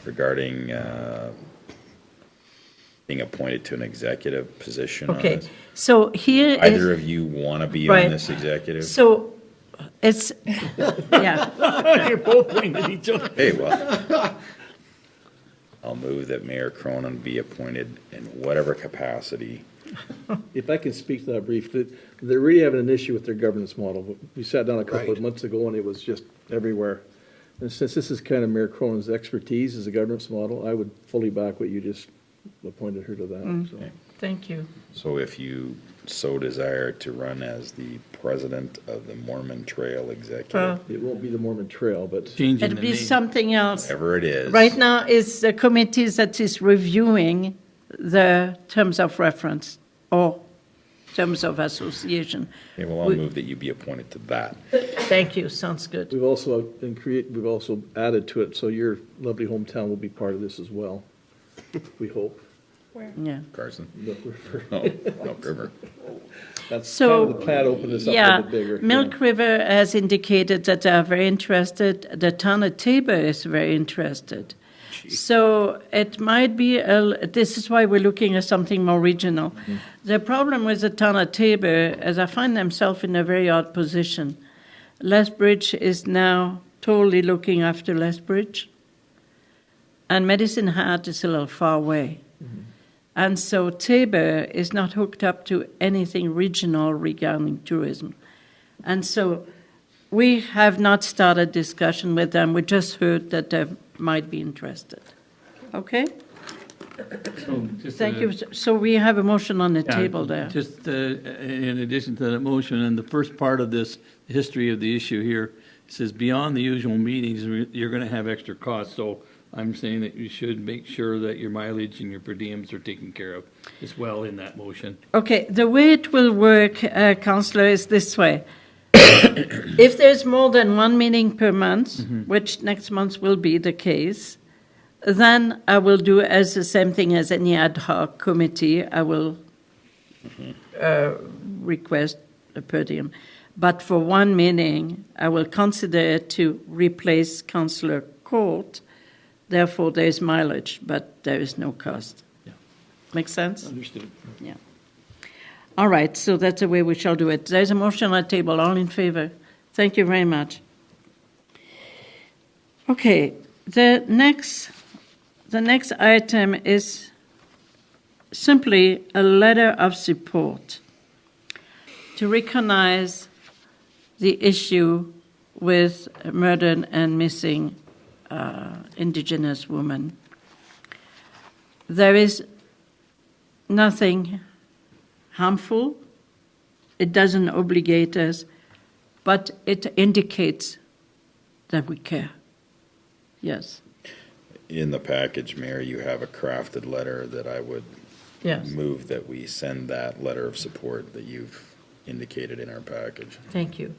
regarding being appointed to an executive position on Okay, this. so here Either is, of you want to be Right. on this executive? so it's, yeah, You're both pointing at each other. Hey, well, I'll move that Mayor Cronin be appointed in whatever capacity. If I can speak to that briefly, they're really having an issue with their governance model. We sat down a couple of Right. months ago and it was just everywhere. And since this is kind of Mayor Cronin's expertise as a governance model, I would fully back what you just appointed her to that. So. thank you. So if you so desire to run as the president of the Mormon Trail Executive, It won't be the Mormon Trail, but Changing It'll the be name. something else. whatever it is. Right now is the committee that is reviewing the terms of reference or terms of association. Okay, well, I'll We- move that you be appointed to that. Thank you, sounds good. we've also added to it, so your lovely hometown will be part of this as well. We hope. Yeah. Carson? Look, we're- No, Milk River. That's So, kind of the plan to open this up a yeah, little bit bigger. Milk River has indicated that they are very interested. The town of Tabor is very interested. So it might be, this is why we're looking at something more regional. Mm-hmm. The problem with the town of Tabor is I find themselves in a very odd position. Lethbridge is now totally looking after Lethbridge, and Medicine Hat is a little far away. Mm-hmm. And so Tabor is not hooked up to anything regional regarding tourism. And so we have not started discussion with them. We just heard that they might be interested. Okay? So just, Thank you. So we have a motion on the yeah, table there. Just in addition to that motion, and the first part of this history of the issue here says beyond the usual meetings, you're going to have extra costs. So I'm saying that you should make sure that your mileage and your per diems are taken care of as well in that motion. Okay, the way it will work, Councillor, is this way. If there's more than one meeting per month, which next month will be the case, then I will do as the same thing as any ad hoc committee. I will request a per diem. But for one meeting, I will consider it to replace Councillor Court. Therefore, there is mileage, but there is no cost. Yeah. Make sense? Understood. Yeah. All right, so that's the way we shall do it. There's a motion on the table. All in favor? Thank you very much. Okay, the next item is simply a letter of support to recognize the issue with murdered and missing Indigenous women. There is nothing harmful. It doesn't obligate us, but it indicates that we care. Yes. In the package, Mayor, you have a crafted letter that I would Yes. move that we send that letter of support that you've indicated in our package. Thank you.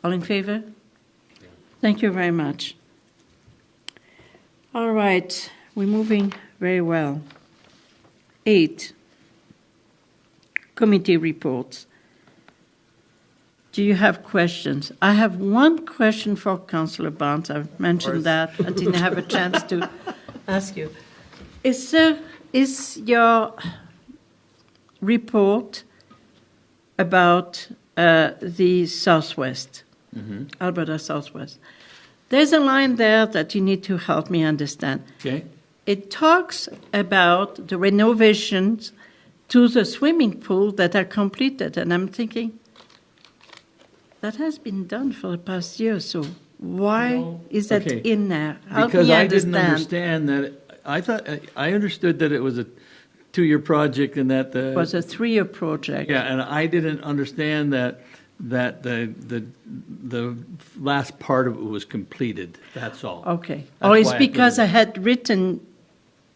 All in favor? Thank you very much. All right, we're moving very well. 8, committee reports. Do you have questions? I have one question for Councillor Barnes. I mentioned that. I didn't have a chance to ask you. Is your report about the Southwest, Alberta Southwest? There's a line there that you need to help me understand. Okay. It talks about the renovations to the swimming pool that are completed, and I'm thinking, that has been done for the past year, so why is that Okay. in there? Help Because me I didn't understand. understand that, I understood that it was a 2-year project and that It was a 3-year project. yeah, and I didn't understand that the last part of it was completed, that's all. Okay. That's Or it's why I because I didn't- had written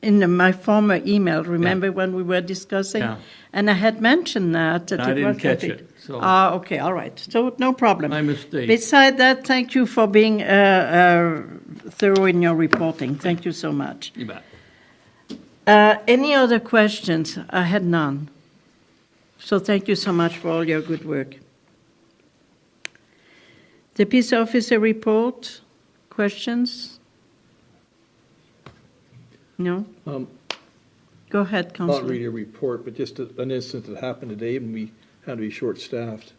in my former email, remember when we were discussing? Yeah. And I had mentioned that. I it didn't was catch completed. it, so- Okay, all right. So no problem. My mistake. Beside that, thank you for being thorough in your reporting. Thank you so much. You bet. Any other questions? I had none. So thank you so much for all your good work. The peace officer report, questions? No? Go ahead, Not Councillor. really a report, but just an incident that happened today when we had to be short-staffed.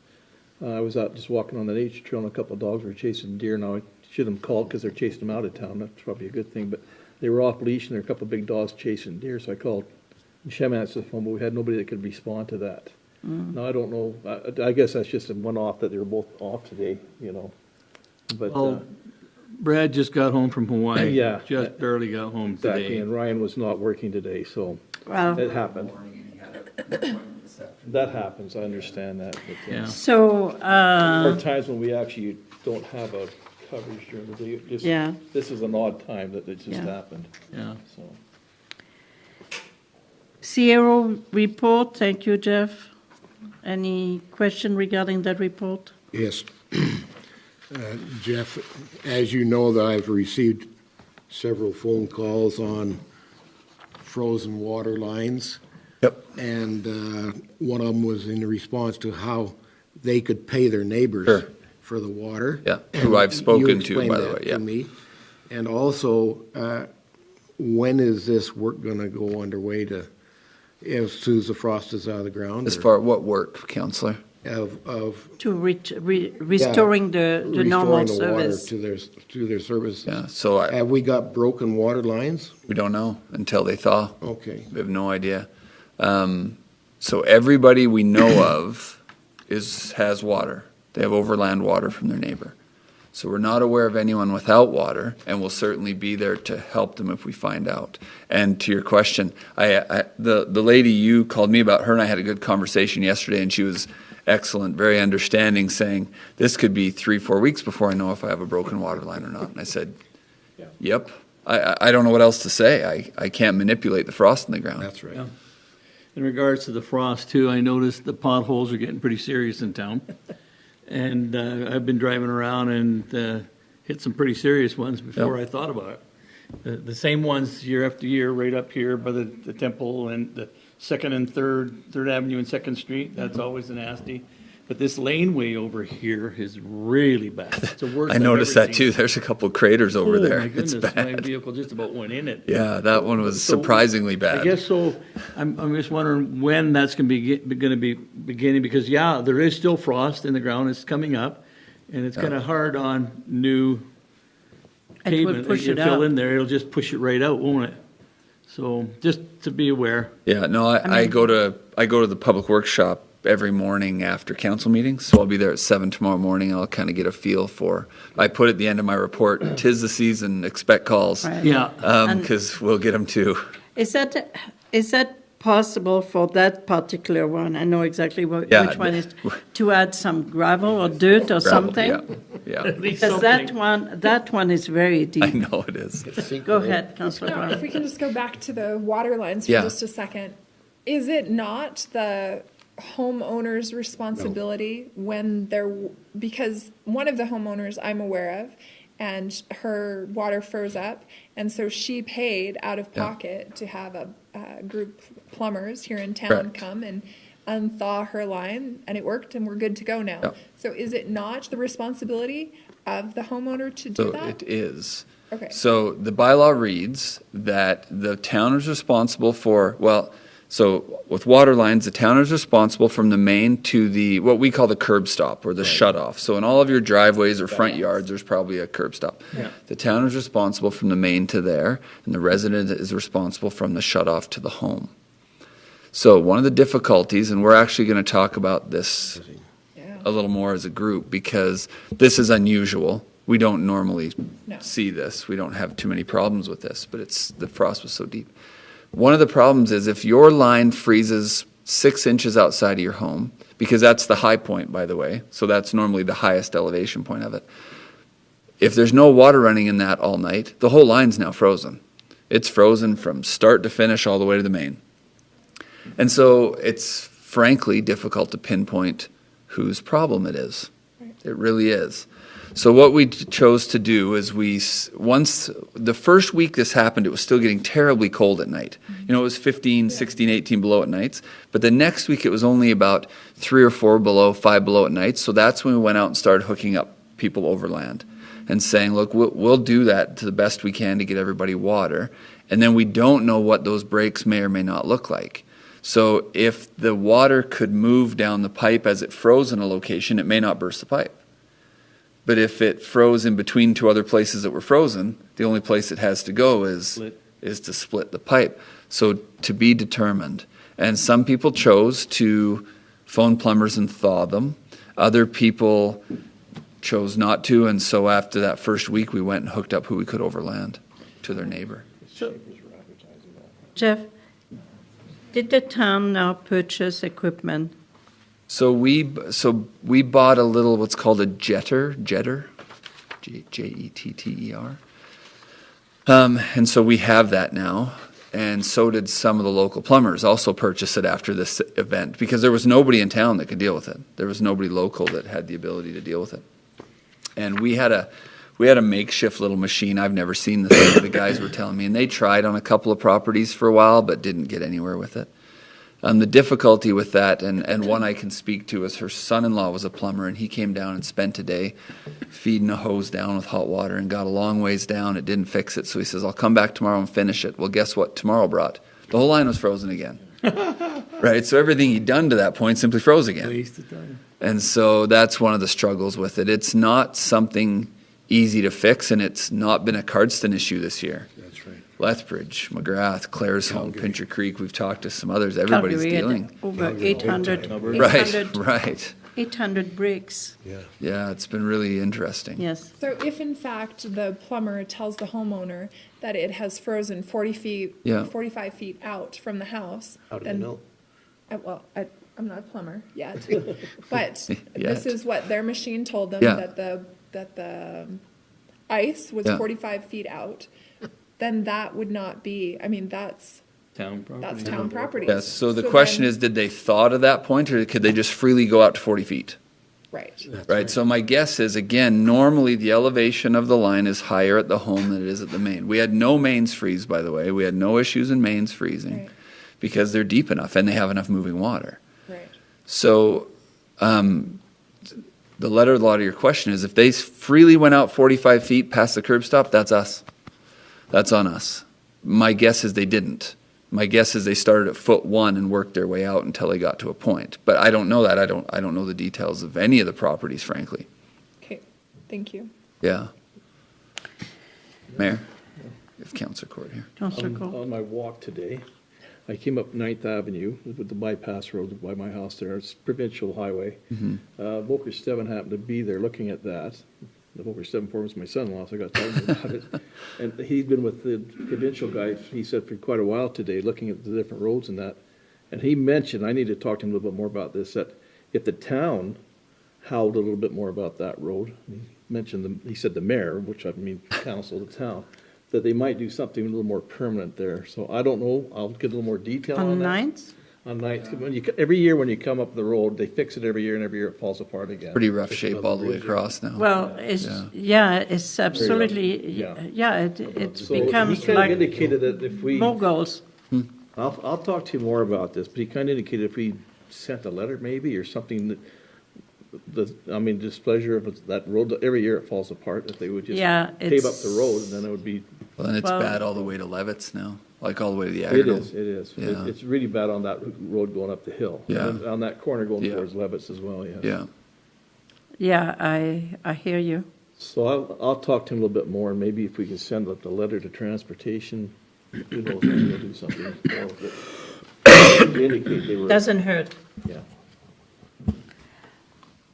I was out just walking on the nature trail and a couple of dogs were chasing deer. Now, I should have called because they're chasing them out of town. That's probably a good thing, but they were off leash and there were a couple of big dogs chasing deer, so I called. Shem answered the phone, but we had nobody that could respond to that. Now, I don't know, I guess that's just a one-off that they were both off today, you know. But, Well, Brad just got home from Hawaii. Yeah. Just barely got home exactly, today. and Ryan was not working today, so Well, it happened. That happens, I understand that. But, Yeah. so, there are times when we actually don't have a coverage during the day. It just- Yeah. This is an odd time that it just Yeah. happened, Yeah. so. Sierra report, thank you, Jeff. Any question regarding that report? Yes. Jeff, as you know, that I've received several phone calls on frozen water lines. Yep. And one of them was in response to how they could pay their neighbors Sure. for the water. Yeah, And who I've spoken you to, explained by the that way, to yeah. me. And also, when is this work going to go underway as soon as the frost is out of the ground? As or far, what work, Councillor? of To restoring the normal restoring the water service. to their service. Yeah, so Have we got broken water lines? we don't know until they thaw. Okay. We have no idea. So everybody we know of has water. They have overland water from their neighbor. So we're not aware of anyone without water, and we'll certainly be there to help them if we find out. And to your question, the lady you called me about, her and I had a good conversation yesterday, and she was excellent, very understanding, saying, this could be 3-4 weeks before I know if I have a broken water line or not. And I said, yep. I don't know what else to say. I can't manipulate the frost in the ground. That's right. Yeah. In regards to the frost too, I noticed the potholes are getting pretty serious in town. And I've been driving around and hit some pretty serious ones before I thought about it. The same ones year after year, right up here by the temple and the 2nd and 3rd Avenue and 2nd Street. That's always a nasty. But this laneway over here is really bad. It's the worst I I've noticed ever that seen. too. There's a couple craters over Oh, there. my It's goodness, my bad. vehicle just about went in it. Yeah, that one was So, surprisingly bad. I guess so. I'm just wondering when that's going to be beginning, because there is still frost in the ground. It's coming up, and it's kind of hard on new It pavement. would push You it fill out. in there, it'll just push it right out, won't it? So just to be aware. Yeah, no, I go to the public works shop every morning after council meetings, so I'll be there at 7 tomorrow morning. I'll kind of get a feel for. I put at the end of my report, "'Tis the season, expect calls," Right. Yeah. because we'll get them too. Is that possible for that particular one? I know exactly Yeah, which one is, to add some gravel or dirt or something? Yeah, At least Because something. that one is very I deep. know it is. Go ahead, Councillor No, if Brown. we can just go back to the water lines for Yeah. just a second. Is it not the homeowner's responsibility when because one of the homeowners I'm aware of, and her water froze up, and so she paid out of pocket to have a group plumbers here in town Correct. come and unthaw her line, and it worked, and we're good to go now. Yeah. So is it not the responsibility of the homeowner to do So that? it is. Okay. So the bylaw reads that the town is responsible for, well, so with water lines, the town is responsible from the main to the, what we call the curb stop or the shut off. So in all of your driveways or front yards, there's probably a curb stop. Yeah. The town is responsible from the main to there, and the resident is responsible from the shut off to the home. So one of the difficulties, and we're actually going to talk about this Yeah. a little more as a group because this is unusual. We don't normally No. see this. We don't have too many problems with this, but the frost was so deep. One of the problems is if your line freezes 6 inches outside of your home, because that's the high point, by the way, so that's normally the highest elevation point of it. If there's no water running in that all night, the whole line's now frozen. It's frozen from start to finish all the way to the main. And so it's frankly difficult to pinpoint whose problem it is. It really is. So what we chose to do is once the first week this happened, it was still getting terribly cold at night. You know, it was 15, 16, 18 below at nights. But the next week it was only about 3 or 4 below, 5 below at night. So that's when we went out and started hooking up people overland and saying, look, we'll do that to the best we can to get everybody water. And then we don't know what those breaks may or may not look like. So if the water could move down the pipe as it froze in a location, it may not burst the pipe. But if it froze in between 2 other places that were frozen, the only place it has to go is to split the pipe. So to be determined. And some people chose to phone plumbers and thaw them. Other people chose not to. And so after that first week, we went and hooked up who we could overland to their neighbor. Jeff, did the town now purchase equipment? So we bought a little what's called a jetter, Jetter, and so we have that now, and so did some of the local plumbers. Also purchase it after this event because there was nobody in town that could deal with it. There was nobody local that had the ability to deal with it, and we had a makeshift little machine. I've never seen the thing. The guys were telling me, and they tried on a couple of properties for a while, but didn't get anywhere with it. The difficulty with that, and one I can speak to, is her son-in-law was a plumber, and he came down and spent a day feeding a hose down with hot water and got a long ways down. It didn't fix it, so he says, I'll come back tomorrow and finish it. Well, guess what tomorrow brought? The whole line was frozen again. Right, so everything he'd done to that point simply froze again. Waste of time. And so that's one of the struggles with it. It's not something easy to fix, and it's not been a Cardston issue this year. That's right. Lethbridge, McGrath, Claresholm, Pincher Creek, we've talked to some others. Everybody's Calgary had dealing. over 800, Right. 800 bricks. Yeah, it's been really interesting. Yes. So if in fact the plumber tells the homeowner that it has frozen 40 feet, Yeah. 45 feet out from the house, How do then you know? I'm not a plumber yet, but Yet. this is what their machine told them, Yeah. that the ice was Yeah. 45 feet out. Then that would not be. I mean, that's Town property. town property. Yes, so the question is, did they thaw to that point, or could they just freely go out to 40 feet? right. Right, so my guess is, again, normally the elevation of the line is higher at the home than it is at the main. We had no mains freeze, by the way. We had no issues in mains freezing Right. because they're deep enough and they have enough moving water. Right. So the letter of the law to your question is, if they freely went out 45 feet past the curb stop, that's us. That's on us. My guess is they didn't. My guess is they started at foot 1 and worked their way out until they got to a point. But I don't know that. I don't know the details of any of the properties, frankly. Okay. Thank you. Yeah. Mayor, we have Councillor Court here. Councillor Cole. On my walk today, I came up 9th Avenue with the bypass road by my house there. It's provincial highway. Volker Steven happened to be there looking at that. The Volker Steven foreman was my son-in-law, so I got talking about it. And he'd been with the provincial guy, he said, for quite a while today, looking at the different roads and that. And he mentioned, I need to talk to him a little bit more about this, that if the town howled a little bit more about that road, he mentioned, he said the mayor, which I mean council, the town, that they might do something a little more permanent there. So I don't know, I'll get a little more detail on On that. 9th? On 9th. Every year when you come up the road, they fix it every year, and every year it falls apart again. Pretty rough shape all the way across now. Well, it's absolutely, it So becomes he kind like of indicated that if we, moguls. I'll talk to you more about this, but he kind of indicated if we sent a letter maybe, or something that, displeasure of that road, every year it falls apart, if they would just Yeah, pave up the road, and then it would be. Well, and it's Well- bad all the way to Levitt's now, like all the way to the It Agro. is, it is. Yeah. It's really bad on that road going up the hill. Yeah. And on that corner going Yeah. towards Levitt's as well, yes. Yeah. Yeah, I hear you. So I'll talk to him a little bit more, and maybe if we can send up the letter to transportation, who knows, maybe they'll do something more with it. To indicate they were, Doesn't hurt. yeah.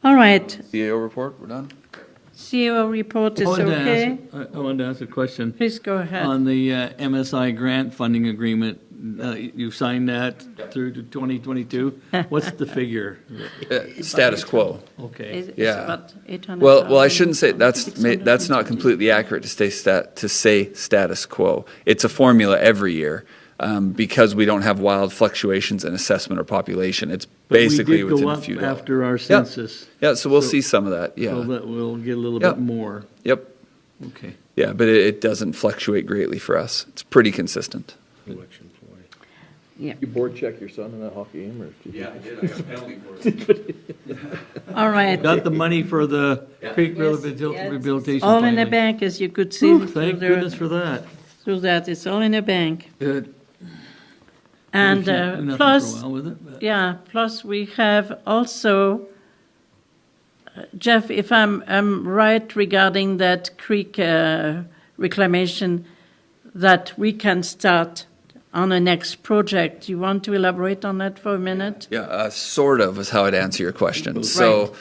All right, CAO report, we're done? CEO report is okay. I wanted to ask a question. Please go ahead. On the MSI grant funding agreement, you signed that through to 2022. What's the figure? Status quo. Okay. It's Yeah. about 800,000. Well, I shouldn't say, that's not completely accurate to say status quo. It's a formula every year, because we don't have wild fluctuations in assessment or population. It's basically within a few We did go up dollars. after our census. Yeah, so we'll So- see some of that, So yeah. that we'll get a little Yep. bit more. Yep, Okay. yeah, but it doesn't fluctuate greatly for us. It's pretty consistent. You board check your son in that hockey game, or? I did. I got a penalty for it. All right. Got the money for the creek Yes, rehabilitation. All in the finally. bank, as you could see. Whew, Thank goodness for that. Through that, it's all in the bank. Good. And We can't do nothing plus, for a while with it, but- yeah, plus we have also, Jeff, if I'm right regarding that creek reclamation, that we can start on the next project. You want to elaborate on that for a minute? Yeah, sort of is how I'd answer your question. So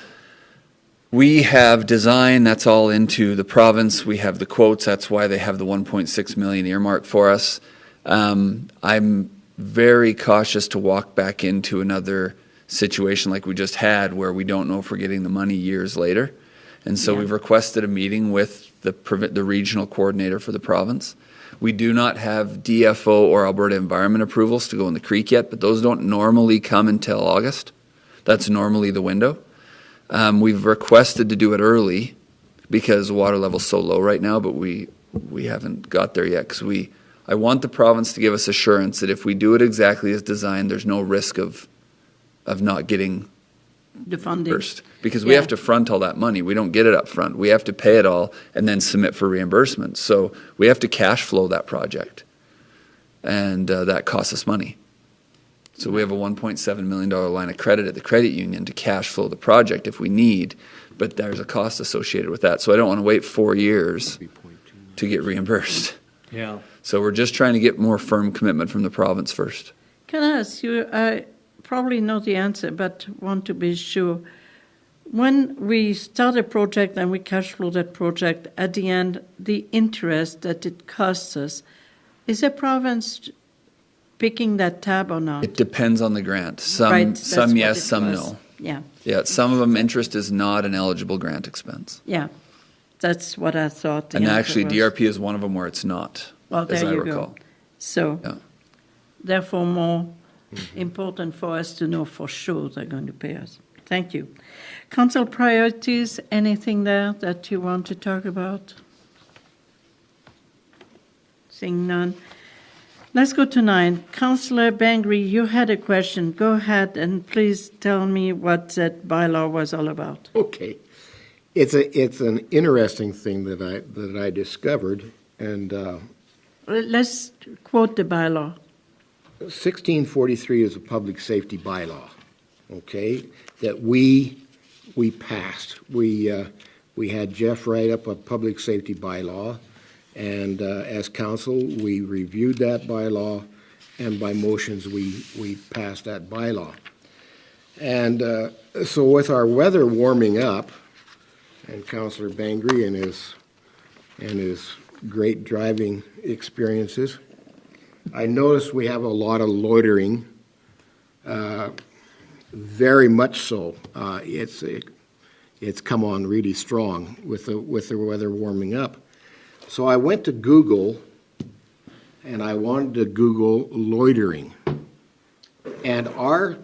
we have design, that's all into the province. We have the quotes, that's why they have the 1.6 million earmarked for us. I'm very cautious to walk back into another situation like we just had where we don't know if we're getting the money years later. And so we've requested a meeting with the regional coordinator for the province. We do not have DFO or Alberta Environment approvals to go in the creek yet, but those don't normally come until August. That's normally the window. We've requested to do it early because the water level's so low right now, but we haven't got there yet because I want the province to give us assurance that if we do it exactly as designed, there's no risk of not getting The funding. first. Because we have to front all that money. We don't get it up front. We have to pay it all and then submit for reimbursement. So we have to cash flow that project. And that costs us money. So we have a $1.7 million line of credit at the credit union to cash flow the project if we need, but there's a cost associated with that. So I don't want to wait 4 years to get reimbursed. Yeah. So we're just trying to get more firm commitment from the province first. Can I ask you, I probably know the answer, but want to be sure. When we start a project and we cash flow that project, at the end, the interest that it costs us, is the province picking that tab or not? It depends on the grant. Some, Right, that's some what yes, it some was. no. Yeah, Yeah, some of them, interest is not an eligible grant expense. yeah. That's what I thought. the And answer actually, was. DRP is one of them where it's not, Well, as there I you recall. go. So, Yeah. therefore, more important for us to know for sure they're going to pay us. Thank you. Council priorities, anything there that you want to talk about? Seeing none. Let's go to 9. Councillor Bengry, you had a question. Go ahead and please tell me what that bylaw was all about. Okay. It's an interesting thing that I discovered, and Let's quote the bylaw. 1643 is a public safety bylaw, okay, that we passed. We had Jeff write up a public safety bylaw, and as council, we reviewed that bylaw, and by motions, we passed that bylaw. And so with our weather warming up, and Councillor Bengry and his great driving experiences, I noticed we have a lot of loitering, very much so. It's come on really strong with the weather warming up. So I went to Google, and I wanted to Google loitering. And our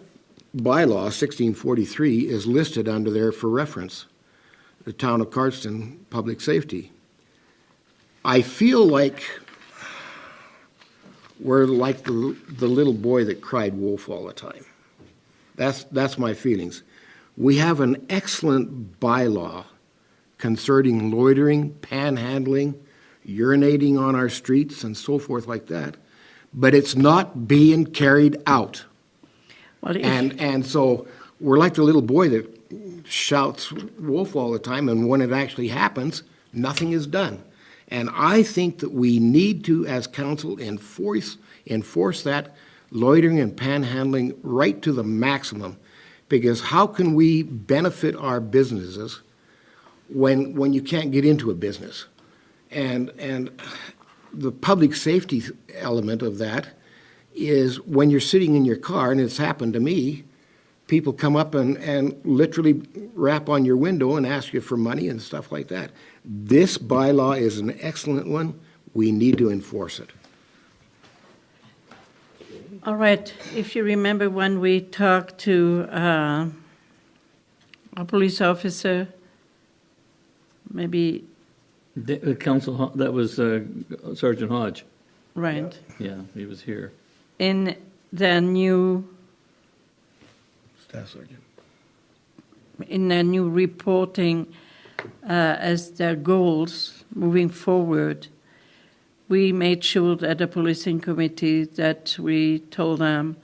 bylaw, 1643, is listed under there for reference, the Town of Cardston Public Safety. I feel like we're like the little boy that cried wolf all the time. That's my feelings. We have an excellent bylaw concerning loitering, panhandling, urinating on our streets, and so forth like that, but it's not being carried out. Well, And so we're like the little boy that shouts wolf all the time, and when it actually happens, nothing is done. And I think that we need to, as council, enforce that loitering and panhandling right to the maximum, because how can we benefit our businesses when you can't get into a business? And the public safety element of that is when you're sitting in your car, and it's happened to me, people come up and literally rap on your window and ask you for money and stuff like that. This bylaw is an excellent one. We need to enforce it. all right, if you remember when we talked to a police officer, maybe, The council, that was Sergeant Hodge. right, Yeah, he was here. in the new Staff Sergeant. in their new reporting as their goals moving forward, we made sure that the policing committee that we told them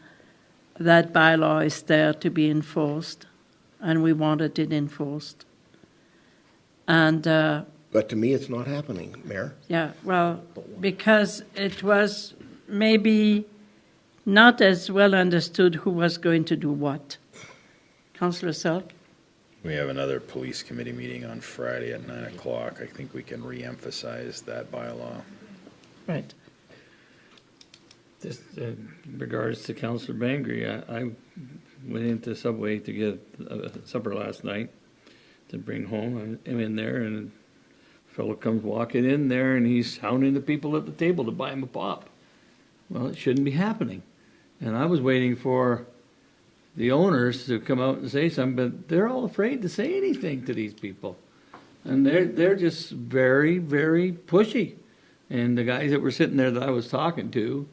that bylaw is there to be enforced, and we wanted it enforced. And But to me, it's not happening, Mayor. yeah, well, because it was maybe not as well understood who was going to do what. Councillor Selk? We have another police committee meeting on Friday at 9 o'clock. I think we can re-emphasize that bylaw. Right. Just in regards to Councillor Bengry, I went into Subway to get supper last night to bring home. I'm in there, and a fellow comes walking in there, and he's hounding the people at the table to buy him a pop. Well, it shouldn't be happening. And I was waiting for the owners to come out and say something, but they're all afraid to say anything to these people. And they're just very, very pushy. And the guys that were sitting there that I was talking to,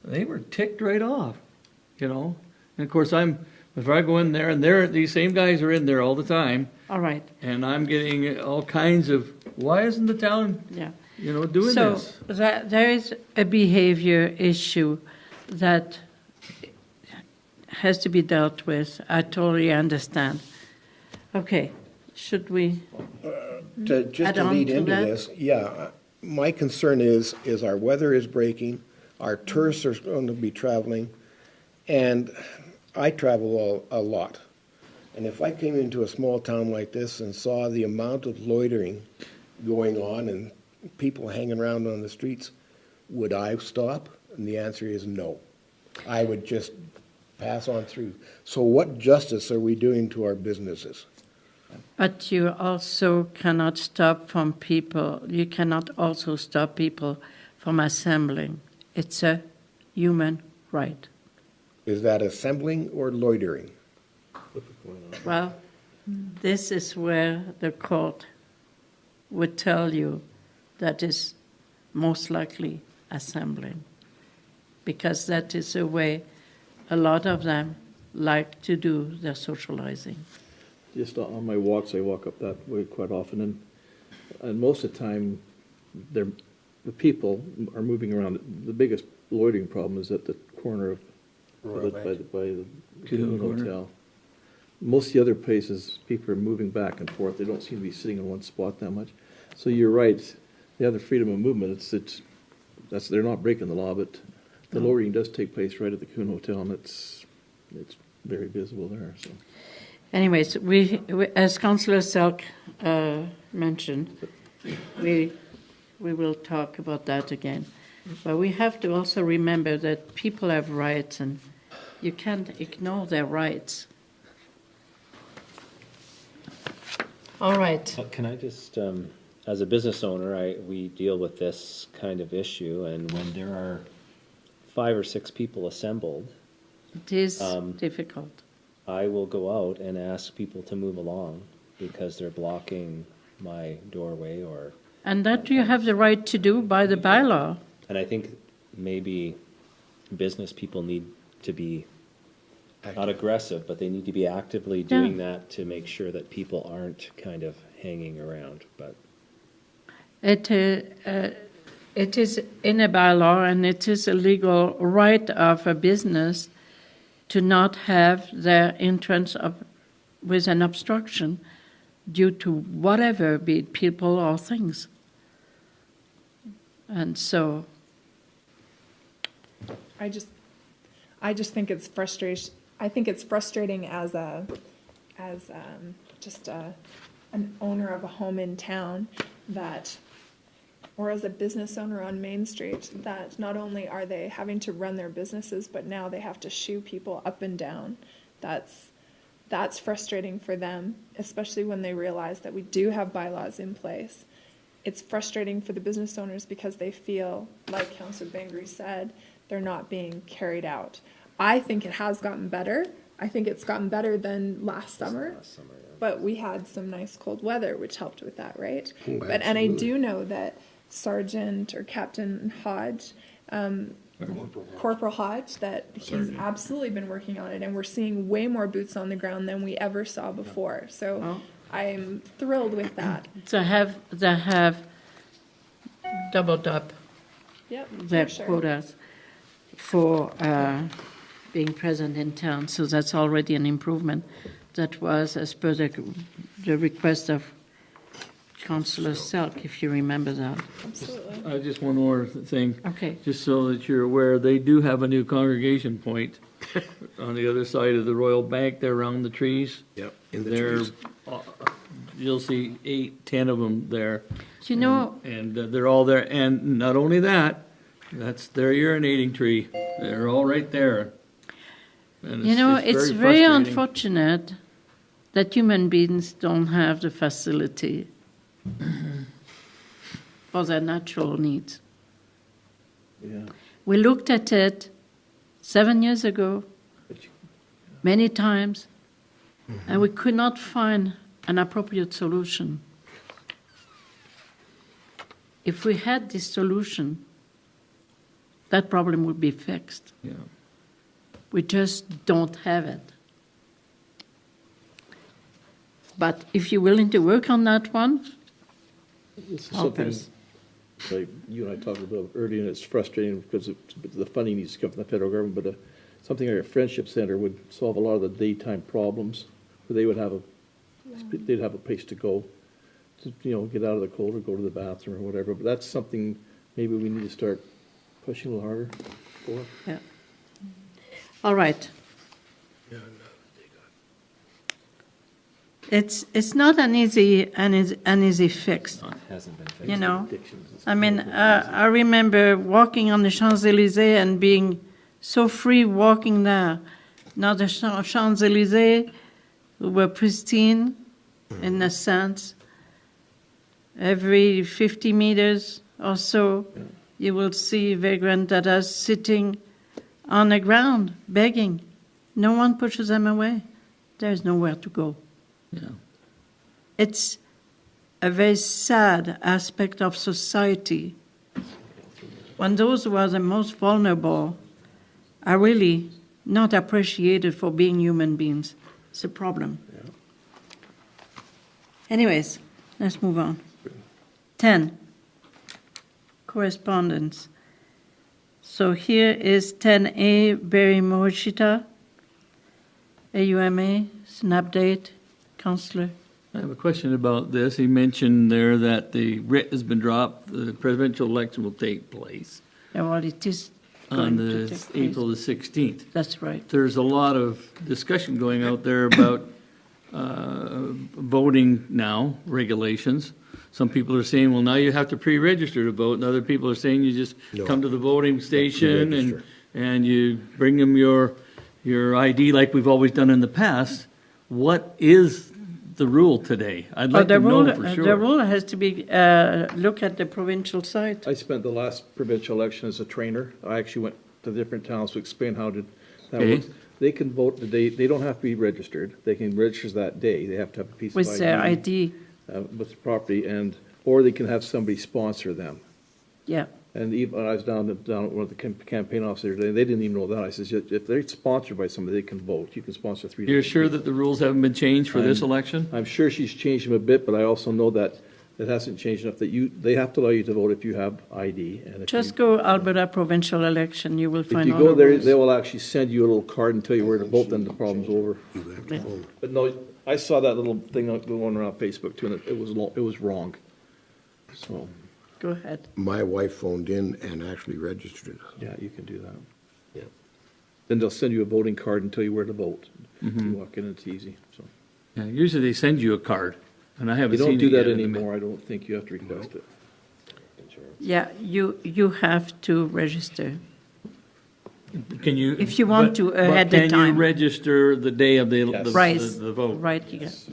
they were ticked right off, you know. And of course, if I go in there, and these same guys are in there all the time, All right. and I'm getting all kinds of, why isn't the town, Yeah. doing So this? there is a behavior issue that has to be dealt with. I totally understand. Okay, should we? Just Add to on lead to into that? this, yeah, my concern is our weather is breaking, our tourists are going to be traveling, and I travel a lot. And if I came into a small town like this and saw the amount of loitering going on and people hanging around on the streets, would I stop? And the answer is no. I would just pass on through. So what justice are we doing to our businesses? But you also cannot stop from people. You cannot also stop people from assembling. It's a human right. Is that assembling or loitering? Well, this is where the court would tell you that is most likely assembling, because that is the way a lot of them like to do their socializing. Just on my walks, I walk up that way quite often, and most of the time, the people are moving around. The biggest loitering problem is at the corner of by the Council Hotel. Most of the other places, people are moving back and forth. They don't seem to be sitting in one spot that much. So you're right. They have the freedom of movement. They're not breaking the law, but the loitering does take place right at the Council Hotel, and it's very visible there. So. Anyways, we as Councillor Selk mentioned, we will talk about that again. But we have to also remember that people have rights, and you can't ignore their rights. All right. Can I just, as a business owner, we deal with this kind of issue, and when there are 5 or 6 people assembled, It is difficult. I will go out and ask people to move along because they're blocking my doorway or... And that you have the right to do by the bylaw. And I think maybe business people need to be not aggressive, but they need to be actively doing that to make sure that people aren't kind of hanging around, but. It is in a bylaw, and it is a legal right of a business to not have their entrance with an obstruction due to whatever, be it people or things. And so, I just think it's frustration. I think it's frustrating as an owner of a home in town or as a business owner on Main Street, that not only are they having to run their businesses, but now they have to shoo people up and down. That's frustrating for them, especially when they realize that we do have bylaws in place. It's frustrating for the business owners because they feel, like Councillor Bengry said, they're not being carried out. I think it has gotten better. I think it's gotten better than last summer. But we had some nice cold weather, which helped with that, right? And I do know that Sergeant or Captain Hodge, Corporal Hodge, that he's absolutely been working on it, and we're seeing way more boots on the ground than we ever saw before. So I'm thrilled with that. they have doubled up Yep, their for sure. quotas for being present in town, so that's already an improvement. That was as per the request of Councillor Selk, if you remember that. Absolutely. Just one more thing. Okay. Just so that you're aware, they do have a new congregation point on the other side of the Royal Bank there around the trees. Yep, in the They're, trees. you'll see 8, 10 of them there. You know, And they're all there. And not only that, that's their urinating tree. They're all right there. And it's very frustrating. unfortunate that human beings don't have the facility for their natural needs. Yeah. We looked at it 7 years ago, many times, and we could not find an appropriate solution. If we had this solution, that problem would be fixed. Yeah. We just don't have it. But if you're willing to work on that one, This is help something us. like you and I talked about earlier, and it's frustrating because the funding needs to come from the federal government, but something like a friendship center would solve a lot of the daytime problems, where they would have they'd have a place to go, to, get out of the cold or go to the bathroom or whatever, but that's something maybe we need to start pushing a little harder for. Yeah. All right. It's not an easy fix. It hasn't been fixed. You know, I mean, I remember walking on the Champs-Élysées and being so free walking there. Now the Champs-Élysées were pristine in a sense. Every 50 meters or so, you will see vagrant that are sitting on the ground begging. No one pushes them away. There's nowhere to go. Yeah. It's a very sad aspect of society when those who are the most vulnerable are really not appreciated for being human beings. It's a problem. Yeah. Anyways, let's move on. 10, correspondence. So here is 10A, Barry Morishita, AUMA, it's an update. Councillor. I have a question about this. He mentioned there that the writ has been dropped. The presidential election will take place Yeah, well, it is on going to the take place. April the 16th. That's right. There's a lot of discussion going out there about voting now, regulations. Some people are saying, well, now you have to pre-register to vote, and other people are saying you just No. come to the voting station Pre-register. and you bring them your ID like we've always done in the past. What is the rule today? I'd like to know for sure. The rule has to be, look at the provincial site. I spent the last provincial election as a trainer. I actually went to different towns to explain how that Okay. works. They can vote the day, they don't have to be registered. They can register that day. They have to have a piece of ID. With their ID. With the property, or they can have somebody sponsor them. Yeah. And even when I was down at one of the campaign officers today, they didn't even know that. I says, if they're sponsored by somebody, they can vote. You can sponsor 3 You're different sure people. that the rules haven't been changed for this election? I'm sure she's changed them a bit, but I also know that it hasn't changed enough that they have to allow you to vote if you have ID. And if Just go Alberta provincial election, you will if find you all go the there, rules. they will actually send you a little card and tell you where to vote, then the problem's over. You have to vote. But no, I saw that little thing going around Facebook too, and it was wrong. So, Go ahead. My wife phoned in and actually registered it. yeah, you can do that. Yeah. Then they'll send you a voting card and tell you where to vote. You walk in, it's easy, so. Yeah, usually they send you a card, and I You haven't don't seen do it that yet in the ma- anymore, I don't think you have to request it. Yeah, you have to register. Can you? If you want but- to but ahead of Can you time. register the day of the Right. the vote? Right, yes.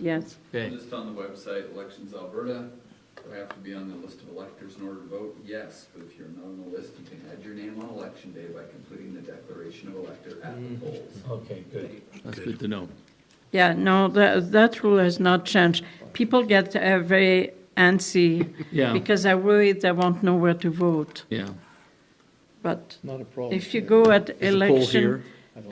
Okay. Just on the website, Elections Alberta, do I have to be on the list of electors in order to vote? Yes, but if you're not on the list, you can add your name on election day by completing the declaration of elector at the polls. Okay, good. That's good to know. Yeah, no, that rule has not changed. People get very antsy Yeah. because they're worried they won't know where to vote. Yeah. But Not a problem. if you go at Is the poll here?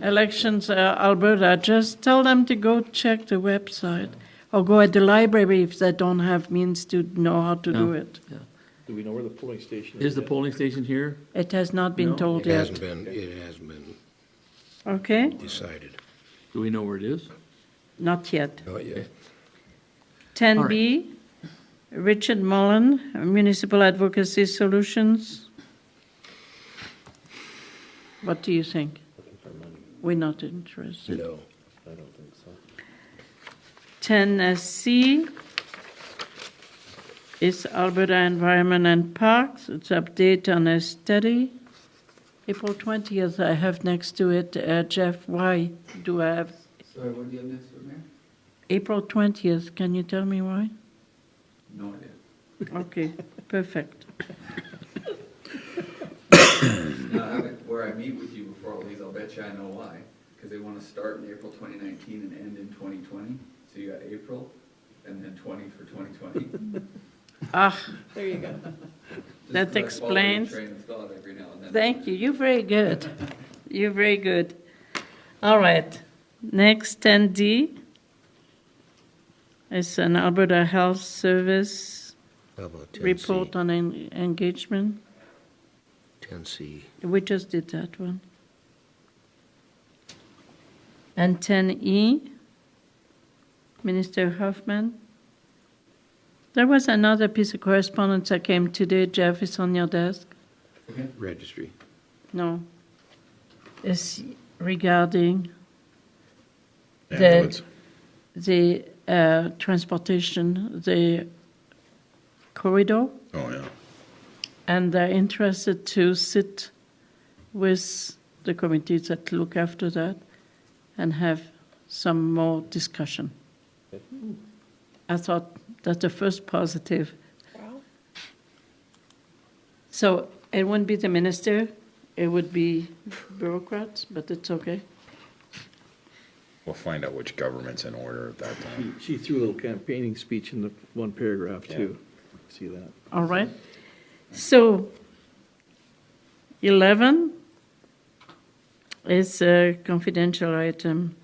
elections Alberta, just tell them to go check the website or go at the library if they don't have means to know how to do Yeah. it. Yeah. Do we know where the polling station is? Is the yet? polling station here? It has not been No, told It yet. hasn't been Okay, decided. Do we know where it is? not yet. Not yet. 10B, Richard Mullen, Municipal Advocacy Solutions. What do you think? We're not interested. No. 10C is Alberta Environment and Parks. It's update on a study. April 20th, I have next to it, Jeff, why do I have? Sorry, what do you have next to it, Mayor? April 20th, can you tell me why? No idea. Okay, perfect. Where I meet with you before all these, I'll bet you I know why. Because they want to start in April 2019 and end in 2020. So you got April and then 20 for 2020. Ah, There you go. that explains. Train of thought every now and then. Thank you. You're very good. You're very good. All right. Next, 10D is an Alberta Health Service How about 10C? report on engagement. 10C. We just did that one. And 10E, Minister Hoffman. There was another piece of correspondence that came today. Jeff, is on your desk. Registry. No. It's regarding Ambulance. the transportation, the corridor, Oh, yeah. and they're interested to sit with the committees that look after that and have some more discussion. I thought that's the first positive. Wow. So it wouldn't be the minister, it would be bureaucrats, but it's okay. We'll find out which government's in order at that time. She threw a little campaigning speech in the one paragraph too. See that? All right. So 11 is a confidential item,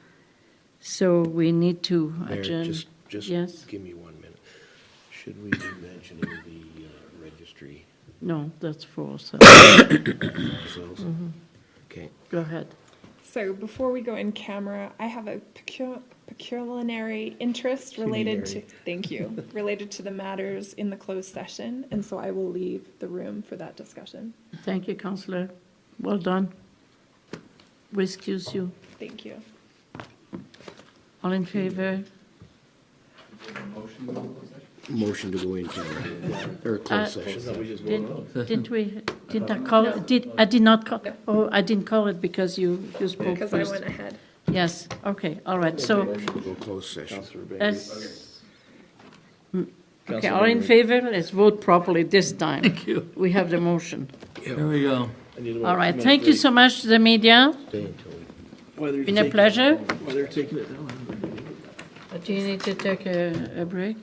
so we need to Mayor, adjourn. just Yes? give me 1 minute. Should we be mentioning the registry No, that's for, so ourselves? Okay. go ahead. So before we go in camera, I have a pecuniary interest related to, thank you, related to the matters in the closed session, and so I will leave the room for that discussion. Thank you, Councillor. Well done. We excuse you. Thank you. All in favor? Motion to go into closed session? Motion to go in camera, or closed session. We just voted on. Didn't we, did I call it, I did not call, oh, I didn't call it because you spoke Because I first. went ahead. Yes, okay, all right, so, Motion to go closed session. Councillor Bengry. as, okay, Councillor all in Bengry. favor, let's vote properly this time. Thank you. We have the motion. There we go. I need about All a right, 2-minute thank you break. so much to the media. Stay until we Why they're Been a taking- pleasure. Why they're taking it down. Do you need to take a break?